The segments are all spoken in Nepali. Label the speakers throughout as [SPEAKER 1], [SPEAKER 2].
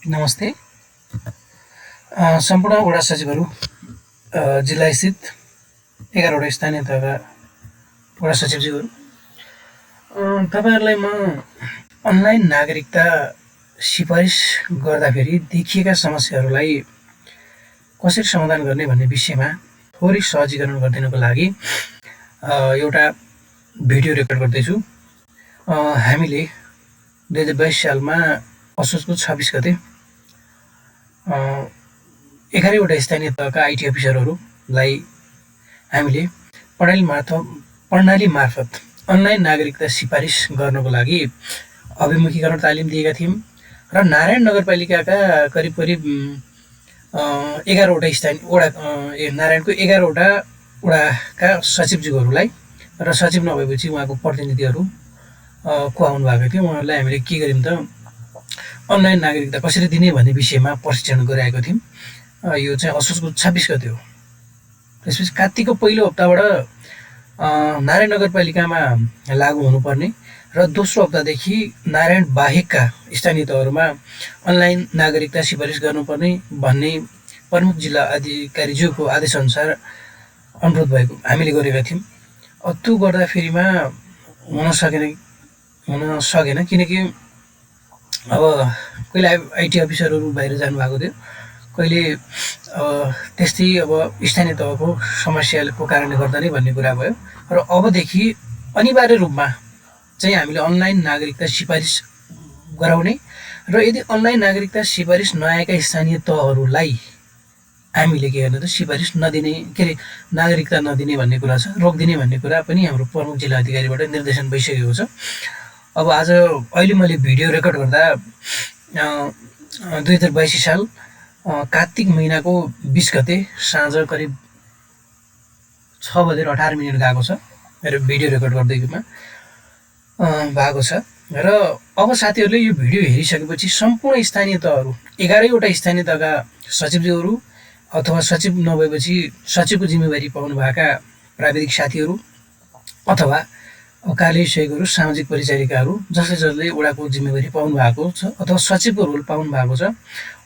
[SPEAKER 1] नमस्ते। सम्पूर्ण वडा सचिवहरू, जिल्ला स्थित 11वटा स्थानीय तहका वडा सचिवज्यूहरू, तपाईँहरूलाई म अनलाइन नागरिकता सिफारिस गर्दाखेरि देखिएका समस्याहरूलाई कसरी समाधान गर्ने भन्ने विषयमा थोरै सहजीकरण गरिदिनको लागि एउटा भिडियो रेकर्ड गर्दैछु। हामीले 2022 सालमा असोजको 26 गते 11वटा स्थानीय तहका आइटी अफिसरहरूलाई हामीले प्रणाली मार्फत अनलाइन नागरिकता सिफारिस गर्नको लागि अभिमुखीकरण तालिम दिएका थियौँ र नारायण नगरपालिकाका करिब 11वटा नारायणको 11वटा वडाका सचिवज्यूहरूलाई र सचिव नभएपछि उहाँको प्रतिनिधिहरू को आउनु भएको थियो। उहाँहरूलाई हामीले के गर्यौँ त अनलाइन नागरिकता कसरी दिने भन्ने विषयमा प्रशिक्षण गराएको थियौँ। यो चाहिँ असोजको 26 गते हो। त्यसपछि कार्तिकको पहिलो हप्ताबाट नारायण नगरपालिकामा लागू हुनुपर्ने र दोस्रो हप्तादेखि नारायण बाहेकका स्थानीय तहहरूमा अनलाइन नागरिकता सिफारिस गर्नुपर्ने भन्ने प्रमुख जिल्ला अधिकारीज्यूको आदेशअनुसार अनुरोध भएको हामीले गरेका थियौँ। त्यो गर्दाखेरिमा हुन सकेन किनकि अब कहिले आइटी अफिसरहरू बाहिर जानुभएको थियो, कहिले त्यस्तै अब स्थानीय तहको समस्याको कारणले गर्दा नै भन्ने कुरा भयो र अबदेखि अनिवार्य रूपमा चाहिँ हामीले अनलाइन नागरिकता सिफारिस गराउने र यदि अनलाइन नागरिकता सिफारिस नआएका स्थानीय तहहरूलाई हामीले के गर्ने त सिफारिस नदिने, के अरे नागरिकता नदिने भन्ने कुरा छ, रोकिदिने भन्ने कुरा पनि हाम्रो प्रमुख जिल्ला अधिकारीबाट निर्देशन भइसकेको छ। अब अहिले मैले भिडियो रेकर्ड गर्दा 2022 साल कार्तिक महिनाको 20 गते साँझ करिब 6:18 गएको छ मेरो भिडियो रेकर्ड गर्दैमा भएको छ। र अब साथीहरूले यो भिडियो हेरिसकेपछि सम्पूर्ण स्थानीय तहहरू 11वटा स्थानीय तहका सचिवज्यूहरू अथवा सचिव नभएपछि सचिवको जिम्मेवारी पाउनुभएका प्राविधिक साथीहरू अथवा कार्यालय सहयोगहरू, सामाजिक परिचारिकाहरू जसले वडाको जिम्मेवारी पाउनु भएको छ अथवा सचिवको रोल पाउनु भएको छ,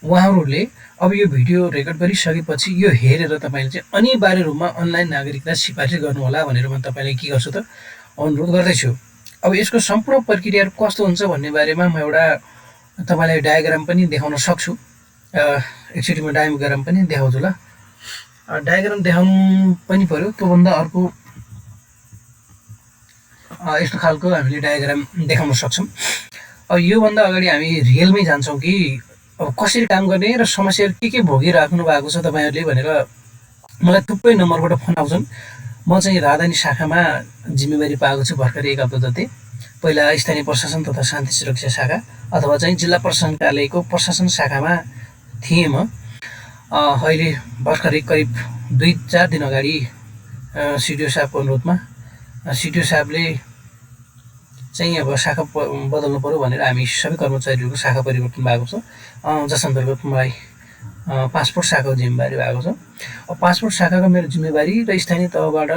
[SPEAKER 1] उहाँहरूले अब यो भिडियो रेकर्ड गरिसकेपछि यो हेरेर तपाईँले चाहिँ अनिवार्य रूपमा अनलाइन नागरिकता सिफारिस गर्नुहोला भनेर म तपाईँलाई के गर्छु त अनुरोध गर्दैछु। अब यसको सम्पूर्ण प्रक्रियाहरू कस्तो हुन्छ भन्ने बारेमा म एउटा तपाईँलाई डायग्राम पनि देखाउन सक्छु। एकचोटि म डायग्राम पनि देखाउँछु ल। डायग्राम देखाउनु पनि पर्यो, त्योभन्दा अर्को यस्तो खालको हामीले डायग्राम देखाउन सक्छौँ। अब योभन्दा अगाडि हामी रियलमै जान्छौँ कि अब कसरी काम गर्ने र समस्याहरू के भोगिराख्नु भएको छ तपाईँहरूले भनेर मलाई थुप्रै नम्बरबाट फोन आउँछन्। म चाहिँ राजधानी शाखामा जिम्मेवारी पाएको छु भर्खरै 1 हप्ता जति। पहिला स्थानीय प्रशासन तथा शान्ति सुरक्षा शाखा अथवा चाहिँ जिल्ला प्रशासन कार्यालयको प्रशासन शाखामा थिएँ म। अहिले भर्खरै करिब 2-4 दिन अगाडि सिडिओ साहबको अनुरोधमा सिडिओ साहबले चाहिँ अब शाखा बदल्नु पर्यो भनेर हामी सबै कर्मचारीहरूको शाखा परिवर्तन भएको छ, जस अन्तर्गत मलाई पासपोर्ट शाखाको जिम्मेवारी भएको छ। अब पासपोर्ट शाखाको मेरो जिम्मेवारी र स्थानीय तहबाट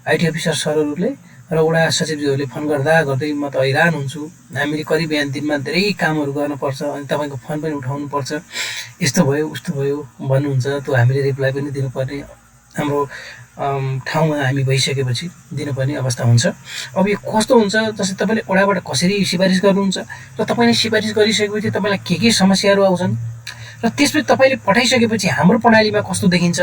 [SPEAKER 1] आइटी अफिसर सरहरूले र वडा सचिवज्यूहरूले फोन गर्दै म त हैरान हुन्छु। हामीले करिब बिहान दिनमा धेरै कामहरू गर्नुपर्छ अनि तपाईँको फोन पनि उठाउनुपर्छ, यस्तो भयो उस्तो भयो भन्नुहुन्छ, त्यो हामीले रिप्लाई पनि दिनुपर्ने हाम्रो ठाउँमा हामी भइसकेपछि दिनुपर्ने अवस्था हुन्छ। अब यो कस्तो हुन्छ, जस्तै तपाईँले वडाबाट कसरी सिफारिस गर्नुहुन्छ र तपाईँले सिफारिस गरिसकेपछि तपाईँलाई के समस्याहरू आउँछन् र त्यसपछि तपाईँले पठाइसकेपछि हाम्रो प्रणालीमा कस्तो देखिन्छ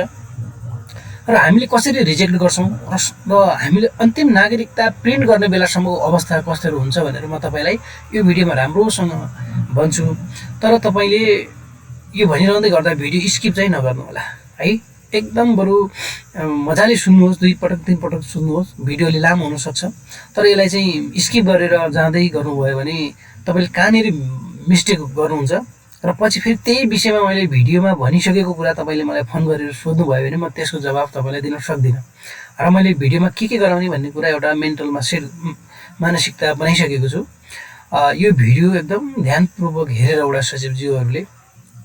[SPEAKER 1] र हामीले कसरी रिजेक्ट गर्छौँ र हामीले अन्तिम नागरिकता प्रिन्ट गर्ने बेलासम्मको अवस्था कस्तोहरू हुन्छ भनेर म तपाईँलाई यो भिडियोमा राम्रोसँग भन्छु। तर तपाईँले यो भनिरहँदै गर्दा भिडियो स्किप चाहिँ नगर्नु होला है। एकदम बरु मजाले सुन्नुहोस्, 2 पटक 3 पटक सुन्नुहोस्। भिडियोले लामो हुनसक्छ, तर यसलाई चाहिँ स्किप गरेर जाँदै गर्नुभयो भने तपाईँले कहाँनिर मिस्टेक गर्नुहुन्छ र पछि फेरि त्यही विषयमा मैले भिडियोमा भनिसकेको कुरा तपाईँले मलाई फोन गरेर सोध्नुभयो भने म त्यसको जवाब तपाईँलाई दिन सक्दिनँ। र मैले भिडियोमा के गराउने भन्ने कुरा एउटा मेन्टलमा मानसिकता बनाइसकेको छु। यो भिडियो एकदम ध्यानपूर्वक हेरेर वडा सचिवज्यूहरूले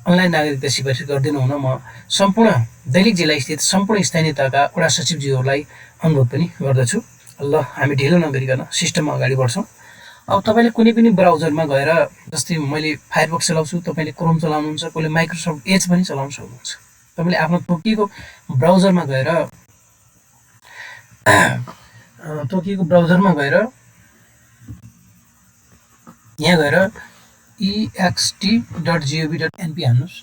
[SPEAKER 1] अनलाइन नागरिकता सिफारिस गरिदिनु हुन म सम्पूर्ण दैलेख जिल्ला स्थित सम्पूर्ण स्थानीय तहका वडा सचिवज्यूहरूलाई अनुरोध पनि गर्दछु। ल हामी ढिलो नगरिकन सिस्टममा अगाडि बढ्छौँ। अब तपाईँले कुनै पनि ब्राउजरमा गएर जस्तै मैले फायरफक्स चलाउँछु, तपाईँले क्रोम चलाउनुहुन्छ, कसले माइक्रोसफ्ट एज पनि चलाउन सक्नुहुन्छ। तपाईँले आफ्नो तोकिएको ब्राउजरमा गएर यहाँ गएर ext.gov.np हान्नुहोस्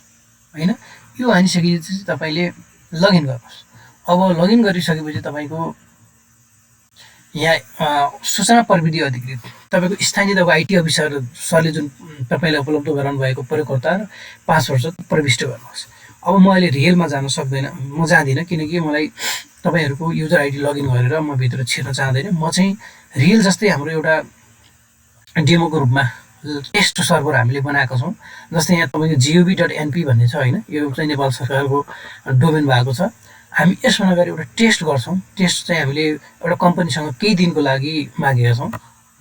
[SPEAKER 1] होइन। यो हानिसकेपछि तपाईँले लगइन गर्नुहोस्। अब लगइन गरिसकेपछि तपाईँको यहाँ सूचना प्रविधि अधिकृत तपाईँको स्थानीय तपाईँको आइटी अफिसर सरले जुन तपाईँलाई उपलब्ध गराउनु भएको प्रयोगकर्ता र पासवर्ड चाहिँ प्रविष्ट गर्नुहोस्। अब म अहिले रियलमा जान सक्दैन, म जाँदिनँ, किनकि मलाई तपाईँहरूको युजर आइडी लगइन गरेर म भित्र छिर्न चाहँदैन। म चाहिँ रियल जस्तै हाम्रो एउटा डेमोको रूपमा टेस्ट सर्भर हामीले बनाएको छौँ। जस्तै यहाँ तपाईँको gov.np भन्ने छ होइन, यो चाहिँ नेपाल सरकारको डोमेन भएको छ। हामी यसमा गएर एउटा टेस्ट गर्छौँ। टेस्ट चाहिँ हामीले एउटा कम्पनीसँग केही दिनको लागि मागेका छौँ,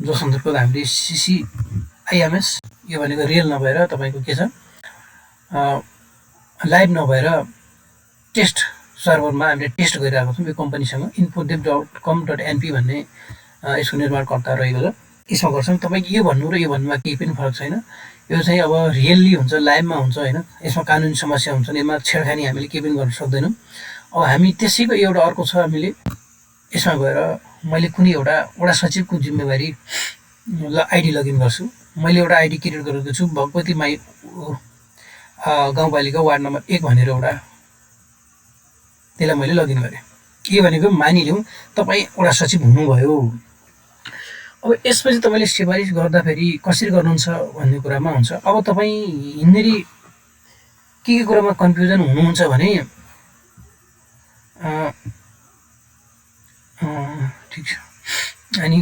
[SPEAKER 1] जो सन्दर्भमा हामीले CCIMS यो भनेको रियल नभएर तपाईँको के छ लाइभ नभएर टेस्ट सर्भरमा हामीले टेस्ट गरिरहेको छौँ। यो कम्पनीसँग infodev.com.np भन्ने यसको निर्माणकर्ता रहेको छ, यसमा गर्छौँ। तपाईँको यो भन्नु र यो भन्नुमा केही पनि फरक छैन। यो चाहिँ अब रियल्ली हुन्छ, लाइभमा हुन्छ होइन। यसमा कानुनी समस्या हुन्छ, यसमा छेडखानी हामीले केही पनि गर्न सक्दैनौँ। अब हामी त्यसैको एउटा अर्को छ, हामीले यसमा गएर मैले कुनै एउटा वडा सचिवको जिम्मेवारी आइडी लगइन गर्छु। मैले एउटा आइडी क्रिएट गरेको छु, भगवती माई गाउँपालिका वार्ड नम्बर 1 भनेर एउटा, त्यसलाई मैले लगइन गरेँ। के भनेको मानिलिउँ तपाईँ वडा सचिव हुनुभयो। अब यसपछि तपाईँले सिफारिस गर्दाखेरि कसरी गर्नुहुन्छ भन्ने कुरामा हुन्छ। अब तपाईँ हिँड्नेरी के कुरामा कन्फ्युजन हुनुहुन्छ भने ठिक छ, अनि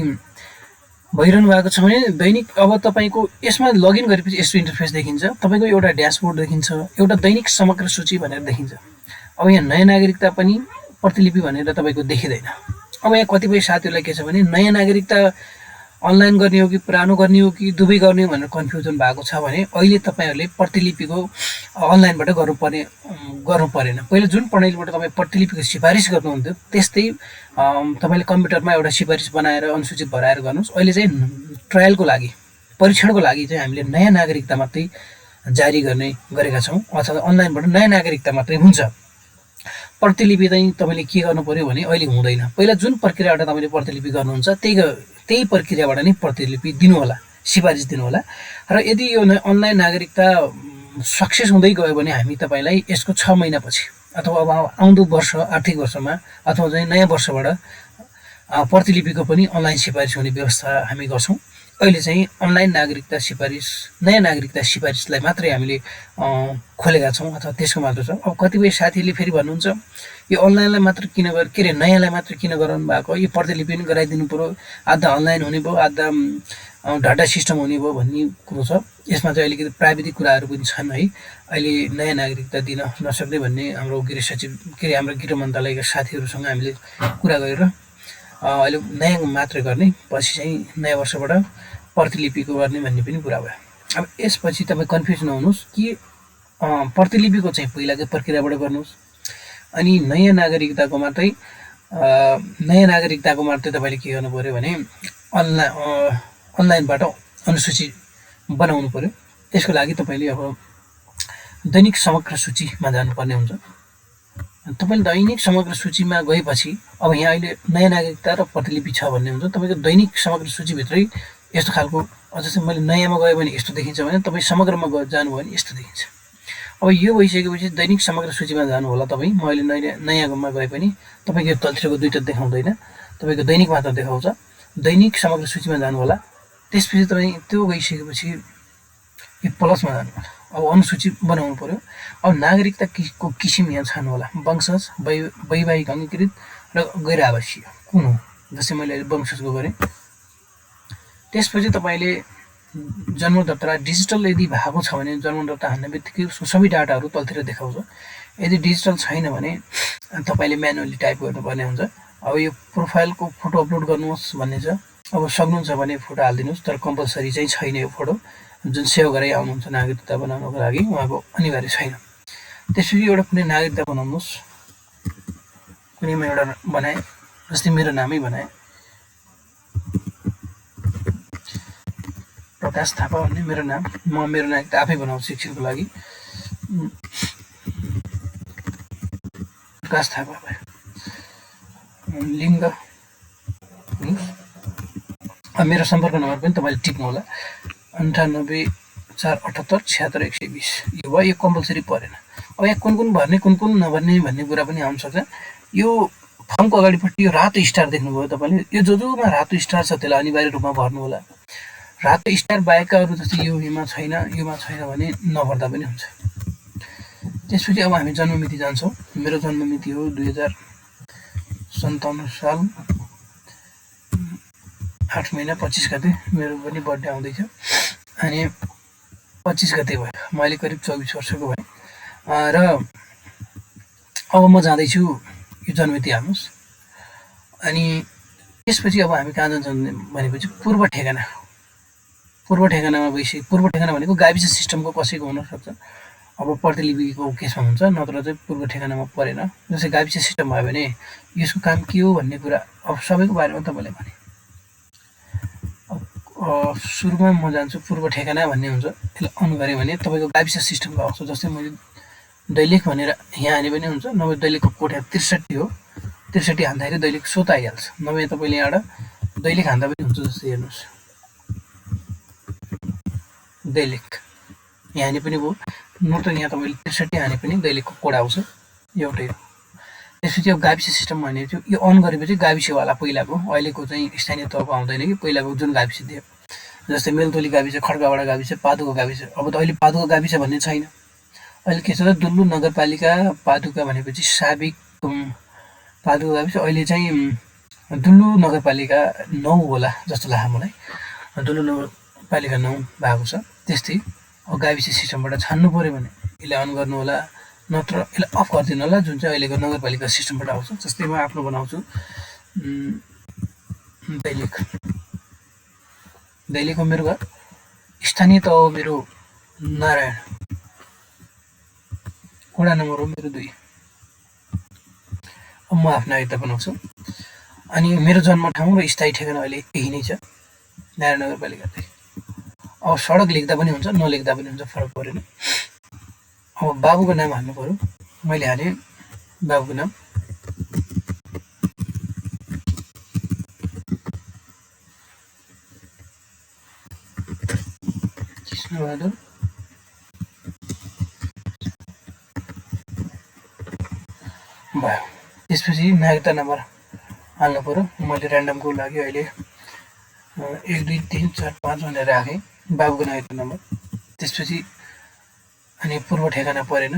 [SPEAKER 1] भइरहनु भएको छ भने दैनिक अब तपाईँको यसमा लगइन गरेपछि यस्तो इन्टरफेस देखिन्छ। तपाईँको एउटा ड्यासबोर्ड देखिन्छ, एउटा दैनिक समग्र सूची भनेर देखिन्छ। अब यहाँ नयाँ नागरिकता पनि प्रतिलिपि भनेर तपाईँको देखिँदैन। अब यहाँ कतिपय साथीहरूलाई के छ भने नयाँ नागरिकता अनलाइन गर्ने हो कि पुरानो गर्ने हो कि दुवै गर्ने हो भनेर कन्फ्युजन भएको छ भने अहिले तपाईँहरूले प्रतिलिपिको अनलाइनबाट गर्नु परेन। पहिला जुन प्रणालीबाट तपाईँ प्रतिलिपिको सिफारिस गर्नुहुन्थ्यो त्यस्तै तपाईँले कम्प्युटरमा एउटा सिफारिस बनाएर अनुसूचित भराएर गर्नुहोस्। अहिले चाहिँ ट्रायलको लागि, परीक्षणको लागि चाहिँ हामीले नयाँ नागरिकता मात्रै जारी गरेका छौँ, अथवा अनलाइनबाट नयाँ नागरिकता मात्रै हुन्छ। प्रतिलिपि चाहिँ तपाईँले के गर्नु पर्यो भने अहिले हुँदैन। पहिला जुन प्रक्रियाबाट तपाईँले प्रतिलिपि गर्नुहुन्छ त्यही प्रक्रियाबाट नै प्रतिलिपि दिनु होला, सिफारिस दिनु होला। र यदि यो अनलाइन नागरिकता सक्सेस हुँदै गयो भने हामी तपाईँलाई यसको 6 महिनापछि अथवा अब आउँदो वर्ष आर्थिक वर्षमा अथवा चाहिँ नयाँ वर्षबाट प्रतिलिपिको पनि अनलाइन सिफारिस हुने व्यवस्था हामी गर्छौँ। अहिले चाहिँ अनलाइन नागरिकता सिफारिस, नयाँ नागरिकता सिफारिसलाई मात्रै हामीले खोलेका छौँ अथवा त्यसको मात्र छ। अब कतिपय साथीहरूले फेरि भन्नुहुन्छ यो अनलाइनलाई मात्र किन के अरे नयाँलाई मात्र किन गराउनु भएको, यो प्रतिलिपि पनि गराइदिनु पऱ्यो, आधा अनलाइन हुने भयो, आधा डाटा सिस्टम हुने भयो भन्ने कुरो छ। यसमा चाहिँ अलिकति प्राविधिक कुराहरू पनि छन् है। अहिले नयाँ नागरिकता दिन नसक्ने भन्ने हाम्रो गृह सचिव हाम्रो गृह मन्त्रालयका साथीहरूसँग हामीले कुरा गरेर अहिले नयाँ मात्र गर्ने, पछि चाहिँ नयाँ वर्षबाट प्रतिलिपिको गर्ने भन्ने पनि कुरा भयो। अब यसपछि तपाईँ कन्फ्युज नहुनुहोस् कि प्रतिलिपिको चाहिँ पहिलाकै प्रक्रियाबाट गर्नुहोस्, अनि नयाँ नागरिकताको मात्रै तपाईँले के गर्नु पऱ्यो भने अनलाइनबाट अनुसूची बनाउनु पऱ्यो। त्यसको लागि तपाईँले अब दैनिक समग्र सूचीमा जानुपर्ने हुन्छ। तपाईँले दैनिक समग्र सूचीमा गएपछि अब यहाँ अहिले नयाँ नागरिकता र प्रतिलिपि छ भन्ने हुन्छ। तपाईँको दैनिक समग्र सूचीभित्रै यस्तो खालको, जस्तै मैले नयाँमा गयो भने यस्तो देखिन्छ भने तपाईँ समग्रमा जानुभयो भने यस्तो देखिन्छ। अब यो भइसकेपछि दैनिक समग्र सूचीमा जानु होला तपाईँ। म अहिले नयाँमा गए पनि तपाईँको तलतिरको दुईवटा देखाउँदैन, तपाईँको दैनिक मात्र देखाउँछ। दैनिक समग्र सूचीमा जानु होला। त्यसपछि तपाईँ त्यो गइसकेपछि यो प्लसमा जानु होला। अब अनुसूची बनाउनु पऱ्यो। अब नागरिकताको किसिम यहाँ छान्नु होला, वंशज, वैवाहिक अङ्गीकृत र गैर आवासीय कुन हो। जस्तै मैले अहिले वंशजको गरेँ। त्यसपछि तपाईँले जन्मदत्ता डिजिटल यदि भएको छ भने जन्मदत्ता हान्ने बित्तिकै सबै डाटाहरू तलतिर देखाउँछ। यदि डिजिटल छैन भने तपाईँले म्यानुअली टाइप गर्नुपर्ने हुन्छ। अब यो प्रोफाइलको फोटो अपलोड गर्नुहोस् भन्ने छ। अब सक्नुहुन्छ भने फोटो हालिदिनुहोस्, तर कम्पलसरी चाहिँ छैन यो फोटो जुन सेभ गराइ आउनुहुन्छ नागरिकता बनाउनको लागि उहाँको अनिवार्य छैन। त्यसपछि एउटा कुनै नागरिकता बनाउनुहोस्, कुनैमा एउटा बनाएँ, जस्तै मेरो नामै बनाएँ। प्रकाश थापा भन्ने मेरो नाम। म मेरो नाम त आफै बनाउँछु शिक्षकको लागि। प्रकाश थापा भयो। लिङ्ग मेरो सम्पर्क नम्बर पनि तपाईँले टिप्नु होला 9847786120। यो भयो, यो कम्पलसरी परेन। अब यहाँ कुन कुन भर्ने कुन कुन नभर्ने भन्ने कुरा पनि आउन सक्छ। यो फर्मको अगाडिपट्टि यो रातो स्टार देख्नुभयो तपाईँले, यो जोमा रातो स्टार छ त्यसलाई अनिवार्य रूपमा भर्नु होला। रातो स्टार बाहेकका अरू जस्तै योमा छैन भने नभर्दा पनि हुन्छ। त्यसपछि अब हामी जन्ममिति जान्छौँ। मेरो जन्ममिति हो 2057 साल 8 महिना 25 गते। मेरो पनि बर्थडे आउँदैछ अनि 25 गते भयो। म अहिले करिब 24 वर्षको भएँ र अब म जाँदैछु, यो जन्ममिति हाल्नुहोस्। अनि त्यसपछि अब हामी कहाँ जान्छौँ भनेपछि पूर्व ठेगाना। पूर्व ठेगानामा गइसके पूर्व ठेगाना भनेको गाविस सिस्टमको कसैको हुनसक्छ। अब प्रतिलिपिको केसमा हुन्छ, नत्र चाहिँ पूर्व ठेगानामा परेन। जस्तै गाविस सिस्टम भयो भने यसको काम के हो भन्ने कुरा अब सबैको बारेमा तपाईँलाई भने। सुरुमा म जान्छु पूर्व ठेगाना भन्ने हुन्छ, त्यसलाई अन गरेँ भने तपाईँको गाविस सिस्टमको आउँछ। जस्तै मैले दैलेख भनेर यहाँ हाने पनि हुन्छ, नभए दैलेखको कोड 63 हो, 63 हान्दाखेरि दैलेख स्वत आइहाल्छ। नभए तपाईँले यहाँ दैलेख हान्दा पनि हुन्छ। जस्तै हेर्नुहोस् दैलेख यहाँ हाने पनि भयो, नत्र यहाँ तपाईँले 63 हाने पनि दैलेखको कोड आउँछ, एउटै हो। त्यसपछि अब गाविस सिस्टम भने चाहिँ यो अन गरेपछि गाविसवाला पहिलाको, अहिलेको चाहिँ स्थानीय तहको आउँदैन कि पहिलाको जुन गाविस दियो। जस्तै मेलतोली गाविस, खड्काबाट गाविस, पादुका गाविस। अब त अहिले पादुका गाविस भन्ने छैन। अहिले के छ त दुल्लु नगरपालिका पादुका भनेपछि साबिक पादुका गाविस अहिले चाहिँ दुल्लु नगरपालिका 9 होला जस्तो लाग्छ मलाई। दुल्लु नगरपालिका 9 भएको छ। त्यस्तै अब गाविस सिस्टमबाट छान्नु पऱ्यो भने यसलाई अन गर्नु होला, नत्र यसलाई अफ गरिदिनु होला, जुन चाहिँ अहिलेको नगरपालिका सिस्टमबाट आउँछ। जस्तै म आफ्नो बनाउँछु दैलेख। दैलेख हो मेरो घर, स्थानीय तह हो मेरो नारायण, वडा नम्बर हो मेरो 2। अब म आफ्नो आयता बनाउँछु। अनि मेरो जन्म ठाउँ र स्थायी ठेगाना अहिले त्यही नै छ, नारायण नगरपालिका। अब सडक लेख्दा पनि हुन्छ, नलेख्दा पनि हुन्छ, फरक परेन। अब बाबुको नाम हाल्नु पऱ्यो। मैले हालेँ बाबुको नाम। कृष्णबहादुर भयो। त्यसपछि नागरिकता नम्बर हाल्नु पऱ्यो। मैले ऱ्यान्डमको लागि अहिले 1 2 3 4 5 भनेर राखेँ बाबुको नागरिकता नम्बर। त्यसपछि अनि पूर्व ठेगाना परेन,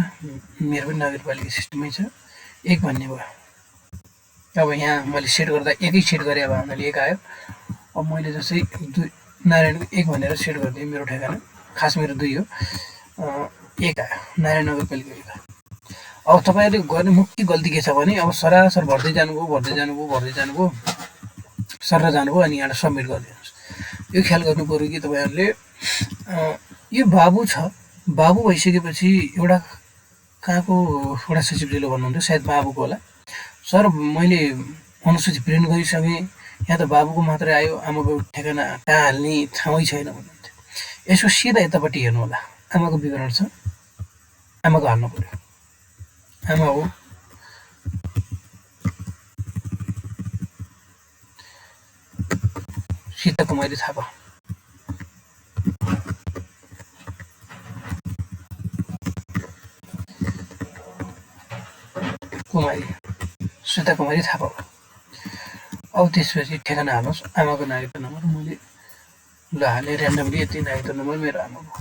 [SPEAKER 1] मेरो पनि नगरपालिका सिस्टममै छ, 1 भन्ने भयो। अब यहाँ मैले सेट गर्दा एकै सेट गरेँ, अब हामीले 1 आयो। अब मैले जस्तै नारायणको 1 भनेर सेट गरिदिएँ मेरो ठेगाना, खास मेरो 2 हो, 1 आयो, नारायण नगरपालिका 1 आयो। अब तपाईँहरूले गर्ने मुख्य गल्ती के छ भने अब सरासर भर्दै जानुभयो, सर जानुभयो अनि यहाँ सबमिट गरिदिनुहोस्। यो ख्याल गर्नु पऱ्यो कि तपाईँहरूले यो बाबु छ, बाबु भइसकेपछि एउटा कहाँको वडा सचिवजीले भन्नुहुन्थ्यो, सायद बाबुको होला, सर मैले अनुसूची प्रिन्ट गरिसकेँ, यहाँ त बाबुको मात्रै आयो, आमाको ठेगाना कहाँ हाल्ने ठाउँै छैन भन्नुहुन्थ्यो। यसको सिधा यतापट्टि हेर्नु होला, आमाको विवरण छ, आमाको हाल्नु पऱ्यो। आमा हो, सीता कुमारी थापा। सीता कुमारी थापा हो। अब त्यसपछि ठेगाना हाल्नुहोस्, आमाको नागरिकता नम्बर मैले ल हालेँ ऱ्यान्डमली, यति नागरिकता नम्बर मेरो आमाको।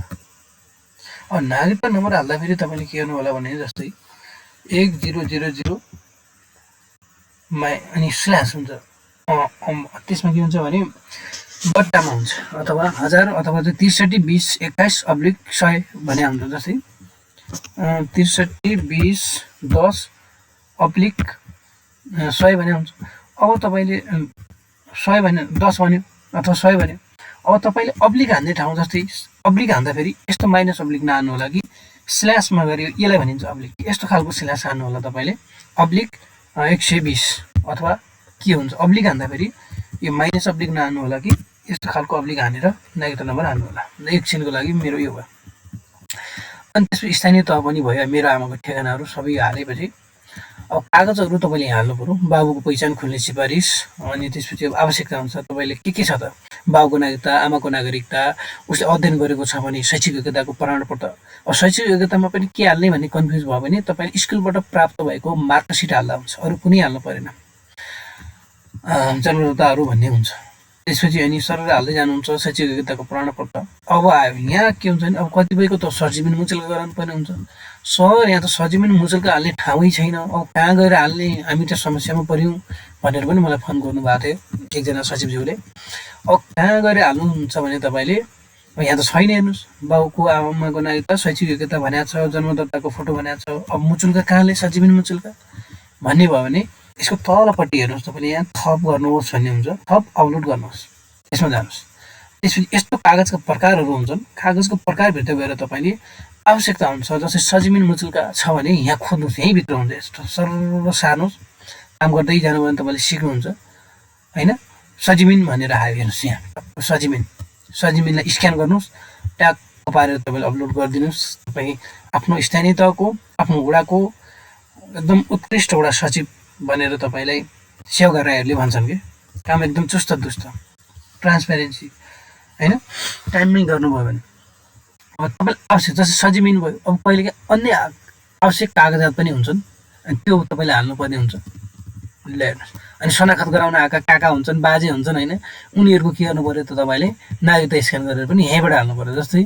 [SPEAKER 1] अब नागरिकता नम्बर हाल्दाखेरि तपाईँले के गर्नु होला भने जस्तै 1000 अनि स्ल्यास हुन्छ, त्यसमा के हुन्छ भने बट्टामा हुन्छ, अथवा 1000 अथवा चाहिँ 632021/100 भने हुन्छ। जस्तै 632010/100 भने हुन्छ। अब तपाईँले 100 भने 10 भन्यो अथवा 100 भन्यो। अब तपाईँले अब्लिक हान्ने ठाउँ, जस्तै अब्लिक हान्दाखेरि यस्तो माइनस अब्लिक नहान्नु होला कि स्ल्यासमा गऱ्यो, यसलाई भनिन्छ अब्लिक, यस्तो खालको स्ल्यास हान्नु होला तपाईँले, अब्लिक 120 अथवा के हुन्छ अब्लिक हान्दाखेरि यो माइनस अब्लिक नहान्नु होला कि यस्तो खालको अब्लिक हानेर नेगेटिभ नम्बर हान्नु होला। एकछिनको लागि मेरो यो भयो। अनि त्यसपछि स्थानीय तह पनि भयो। मेरो आमाको ठेगानाहरू सबै हालेपछि अब कागजहरू तपाईँले हाल्नु पऱ्यो। बाबुको पहिचान खुल्ने सिफारिस, अनि त्यसपछि अब आवश्यकता हुन्छ तपाईँले के छ त, बाबुको नागरिकता, आमाको नागरिकता, उसले अध्ययन गरेको छ भने शैक्षिक योग्यताको प्रमाणपत्र। अब शैक्षिक योग्यतामा पनि के हाल्ने भन्ने कन्फ्युज भयो भने तपाईँले स्कुलबाट प्राप्त भएको मार्कसिट हाल्दा हुन्छ, अरू कुनै हाल्नु परेन। जन्मदाताहरू भन्ने हुन्छ। त्यसपछि अनि सरर हाल्दै जानुहुन्छ शैक्षिक योग्यताको प्रमाणपत्र। अब आयो यहाँ के हुन्छ भने अब कतिपयको त सरजिमिन मुचुल्का गराउनुपर्ने हुन्छ। सर यहाँ त सरजिमिन मुचुल्का हाल्ने ठाउँै छैन, अब कहाँ गएर हाल्ने, हामी त समस्यामा पऱ्यौँ भनेर पनि मलाई फोन गर्नुभएको थियो एकजना सचिवज्यूले। अब कहाँ गएर हाल्नुहुन्छ भने तपाईँले यहाँ त छैन, हेर्नुहोस् बाउको आमाको नागरिकता शैक्षिक योग्यता भनेको छ, जन्मदाताको फोटो भनेको छ, अब मुचुल्का कहाँले सरजिमिन मुचुल्का भन्ने भयो भने यसको तलपट्टि हेर्नुहोस्, तपाईँले यहाँ थप गर्नुहोस् भन्ने हुन्छ, थप अपलोड गर्नुहोस्, यसमा जानुहोस्। त्यसपछि यस्तो कागजका प्रकारहरू हुन्छन्। कागजको प्रकारभित्र गएर तपाईँले आवश्यकता हुन्छ, जस्तै सजिमिन मुचुल्का छ भने यहाँ खोज्नुहोस्, यहीँभित्र हुन्छ, यस्तो सर्व सार्नुहोस्। काम गर्दै जानु भने तपाईँले सिक्नुहुन्छ होइन। सजिमिन भनेर आयो, हेर्नुहोस् यहाँ सजिमिनलाई स्क्यान गर्नुहोस्, ट्याग पारेर तपाईँले अपलोड गरिदिनुहोस्। तपाईँ आफ्नो स्थानीय तहको, आफ्नो वडाको एकदम उत्कृष्ट वडा सचिव भनेर तपाईँलाई सेवा राईहरूले भन्छन् कि काम एकदम चुस्त दुस्त, ट्रान्सपेरेन्सी होइन, टाइममै गर्नुभयो भने अब तपाईँलाई आवश्यक, जस्तै सजिमिन भयो। अब कहिले अन्य आवश्यक कागजात पनि हुन्छन्, अनि त्यो तपाईँले हाल्नुपर्ने हुन्छ। ल हेर्नुहोस्, अनि शनाखत गराउन आएका काका हुन्छन्, बाजे हुन्छन् होइन, उनीहरूको के गर्नु पऱ्यो त तपाईँले नागरिकता स्क्यान गरेर पनि यहीँबाट हाल्नु पऱ्यो। जस्तै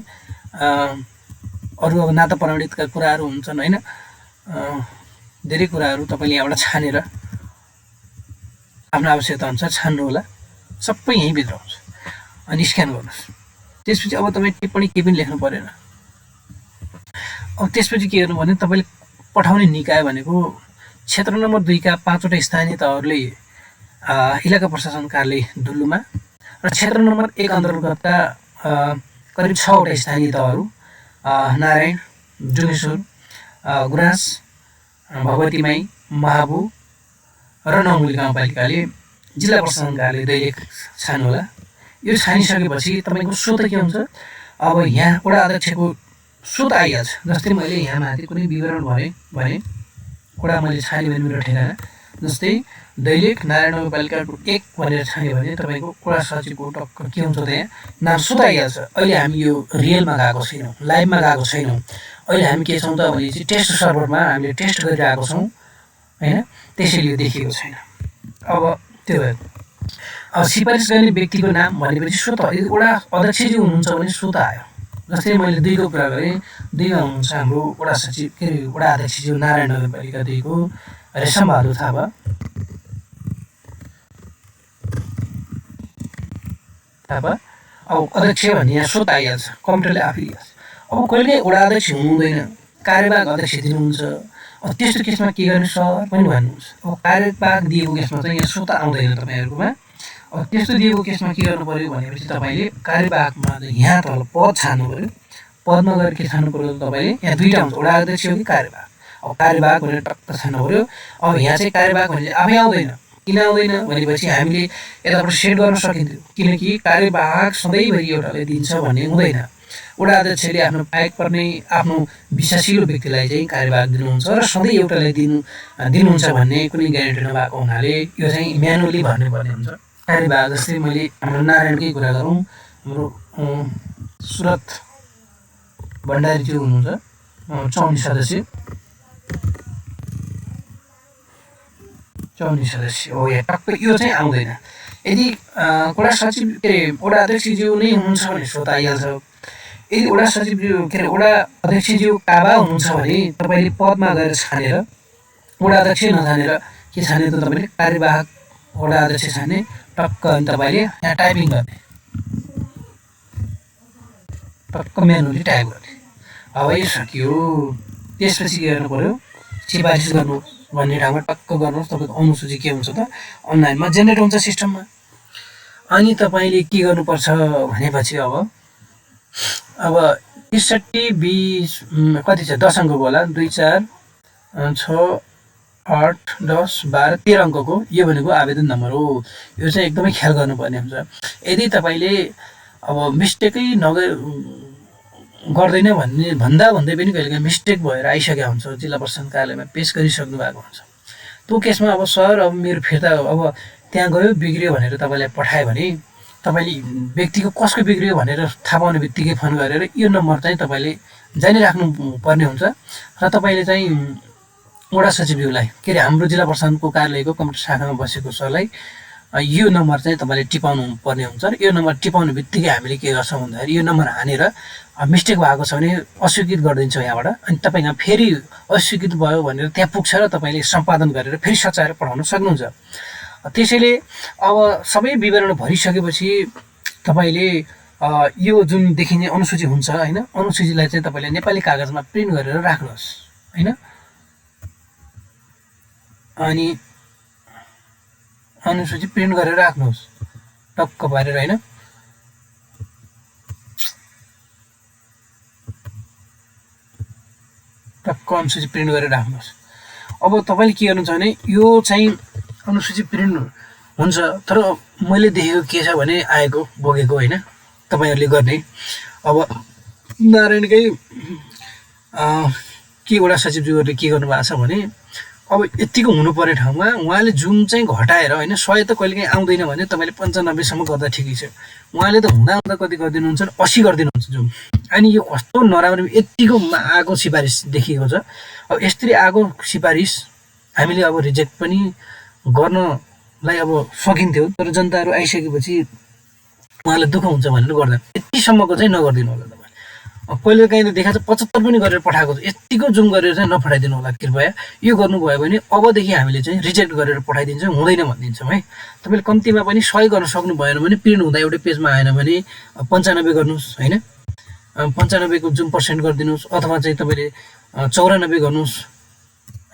[SPEAKER 1] अरू अब नाता प्रमाणितका कुराहरू हुन्छन् होइन, धेरै कुराहरू तपाईँले यहाँबाट छानेर आफ्नो आवश्यकता अनुसार छान्नु होला, सबै यहीँभित्र हुन्छ। अनि स्क्यान गर्नुहोस्। त्यसपछि अब तपाईँ टिप्पणी केही पनि लेख्नु परेन। अब त्यसपछि के गर्नु भने तपाईँले पठाउने निकाय भनेको क्षेत्र नम्बर 2 का 5वटा स्थानीय तहहरूले इलाका प्रशासन कार्यालय दुल्लुमा र क्षेत्र नम्बर 1 अन्तर्गतका करिब 6वटा स्थानीय तहहरू नारायण, जुगेश्वर, गुराँस, भगवतीमाई, महाबु र नौमुली गाउँपालिकाले जिल्ला प्रशासन कार्यालय दैलेख छान्नु होला। यो छानिसकेपछि तपाईँको स्वत के हुन्छ, अब यहाँ वडा अध्यक्षको स्वत आइहाल्छ। जस्तै मैले यहाँ माथि कुनै विवरण भरेँ भने वडा मैले छाने भने मेरो ठेगाना, जस्तै दैलेख नारायण नगरपालिका 1 भनेर छान्यो भने तपाईँको वडा सचिवको टक्क के हुन्छ त यहाँ नाम स्वत आइहाल्छ। अहिले हामी यो रियलमा गएको छैनौँ, लाइभमा गएको छैनौँ, अहिले हामी के छौँ त भने चाहिँ टेस्ट सर्भरमा हामीले टेस्ट गरिरहेको छौँ होइन, त्यसैले यो देखिएको छैन। अब त्यो भयो। अब सिफारिस गर्ने व्यक्तिको नाम भनेपछि स्वत वडा अध्यक्षज्यू हुनुहुन्छ भने स्वत आयो। जस्तै मैले 2 को कुरा गरेँ, 2 मा हुनुहुन्छ हाम्रो वडा सचिव के अरे वडा अध्यक्षज्यू नारायण नगरपालिका 2 को रेशमबहादुर थापा। अब अध्यक्ष भन्ने यहाँ स्वत आइहाल्छ, कम्प्युटरले आफै दिइहाल्छ। अब कहिले वडा अध्यक्ष हुनुहुँदैन, कार्यवाहक अध्यक्ष दिनुहुन्छ। अब त्यस्तो केसमा के गर्ने सर पनि भन्नुहुन्छ। अब कार्यवाहक दिएको केसमा चाहिँ यहाँ स्वत आउँदैन तपाईँहरूकोमा। अब त्यस्तो दिएको केसमा के गर्नु पऱ्यो भनेपछि तपाईँले कार्यवाहकमा यहाँ तल पद छान्नु पऱ्यो। पदमा गएर के छान्नु पऱ्यो तपाईँले, यहाँ 2टा हुन्छ, वडा अध्यक्ष हो कि कार्यवाहक। अब कार्यवाहक भनेर टक्क छान्नु पऱ्यो। अब यहाँ चाहिँ कार्यवाहक भने आफै आउँदैन। किन आउँदैन भनेपछि हामीले यताबाट सेट गर्न सकिन्थ्यो, किनकि कार्यवाहक सधैँभरि एउटाले दिन्छ भन्ने हुँदैन। वडा अध्यक्षले आफ्नो पाएक पर्ने आफ्नो विश्वासिलो व्यक्तिलाई चाहिँ कार्यवाहक दिनुहुन्छ र सधैँ एउटालाई दिनुहुन्छ भन्ने कुनै ग्यारेन्टी नभएको हुनाले यो चाहिँ म्यानुअली भन्नुपर्ने हुन्छ कार्यवाहक। जस्तै मैले हाम्रो नारायणकै कुरा गरौँ, हाम्रो सुरत भण्डारीज्यू हुनुहुन्छ 54 सदस्य हो, यहाँ टक्क यो चाहिँ आउँदैन। यदि वडा सचिव के अरे वडा अध्यक्षज्यू नै हुनुहुन्छ भने स्वत आइहाल्छ। यदि वडा सचिवज्यू के अरे वडा अध्यक्षज्यू काबा हुनुहुन्छ भने तपाईँले पदमा गएर छानेर वडा अध्यक्ष नछानेर के छाने त तपाईँले कार्यवाहक वडा अध्यक्ष छाने टक्क, अनि तपाईँले यहाँ टाइपिङ गर्ने, टक्क म्यानुअली टाइप गर्ने। अब यो सकियो। त्यसपछि के गर्नु पऱ्यो, सिफारिस गर्नु भन्ने ठाउँमा टक्क गर्नुहोस्। तपाईँको अनुसूची के हुन्छ त अनलाइनमा जेनेरेट हुन्छ सिस्टममा। अनि तपाईँले के गर्नुपर्छ भनेपछि अब 63 20 कति छ 10 अङ्कको होला, 2 4 6 8, 10, 12, 13 अङ्कको यो भनेको आवेदन नम्बर हो। यो चाहिँ एकदमै ख्याल गर्नुपर्ने हुन्छ। यदि तपाईँले अब मिस्टेकै गर्दैन भन्दै पनि कहिलेकाहीँ मिस्टेक भएर आइसकेको हुन्छ, जिल्ला प्रशासन कार्यालयमा पेस गरिसक्नु भएको हुन्छ। त्यो केसमा अब सर अब मेरो फिर्ता अब त्यहाँ गयो बिग्रियो भनेर तपाईँलाई पठायो भने तपाईँले व्यक्तिको कसको बिग्रियो भनेर थाहा पाउने बित्तिकै फोन गरेर यो नम्बर चाहिँ तपाईँले जानी राख्नु पर्ने हुन्छ र तपाईँले चाहिँ वडा सचिवज्यूलाई के अरे हाम्रो जिल्ला प्रशासनको कार्यालयको कम्प्युटर शाखामा बसेको सरलाई यो नम्बर चाहिँ तपाईँले टिपाउनु पर्ने हुन्छ र यो नम्बर टिपाउने बित्तिकै हामीले के गर्छौँ भन्दाखेरि यो नम्बर हानेर मिस्टेक भएको छ भने अस्वीकृत गरिदिन्छौँ यहाँबाट। अनि तपाईँसँग फेरि अस्वीकृत भयो भनेर त्यहाँ पुग्छ र तपाईँले सम्पादन गरेर फेरि सच्याएर पठाउन सक्नुहुन्छ। त्यसैले अब सबै विवरण भरिसकेपछि तपाईँले यो जुन देखिने अनुसूची हुन्छ होइन, अनुसूचीलाई चाहिँ तपाईँले नेपाली कागजमा प्रिन्ट गरेर राख्नुहोस् होइन। अनि अनुसूची प्रिन्ट गरेर राख्नुहोस् टक्क पारेर होइन। टक्क अनुसूची प्रिन्ट गरेर राख्नुहोस्। अब तपाईँले के गर्नुहुन्छ भने यो चाहिँ अनुसूची प्रिन्ट हुन्छ, तर मैले देखेको के छ भने आएको बोकेको होइन तपाईँहरूले गर्ने। अब नारायणकै के वडा सचिवज्यूहरूले के गर्नुभएको छ भने अब यतिको हुनुपर्ने ठाउँमा उहाँले जुन चाहिँ घटाएर होइन 100 त कहिलेकाहीँ आउँदैन भने तपाईँले 95सम्म गर्दा ठिकै छ। उहाँले त हुँदा कति गरिदिनुहुन्छ 80 गरिदिनुहुन्छ जुन। अनि यो कस्तो नराम्रो यतिको आएको सिफारिस देखिएको छ। अब यस्तरी आएको सिफारिस हामीले अब रिजेक्ट पनि गर्नलाई अब सकिन्थ्यो, तर जनताहरू आइसकेपछि उहाँलाई दुःख हुन्छ भनेर गर्दैन। यतिसम्मको चाहिँ नगरिदिनु होला तपाईँ। कहिले काहीँ देखाएको छ 75 पनि गरेर पठाएको छ, यतिको जुम गरेर चाहिँ नपठाइदिनु होला कृपया। यो गर्नुभयो भने अबदेखि हामीले चाहिँ रिजेक्ट गरेर पठाइदिन्छौँ, हुँदैन भनिदिन्छौँ है। तपाईँले कम्तीमा पनि 100 गर्न सक्नु भएन भने प्रिन्ट हुँदा एउटै पेजमा आएन भने 95 गर्नुहोस् होइन। 95 को जुम पर्सेन्ट गरिदिनुहोस् अथवा चाहिँ तपाईँले 94 गर्नुहोस्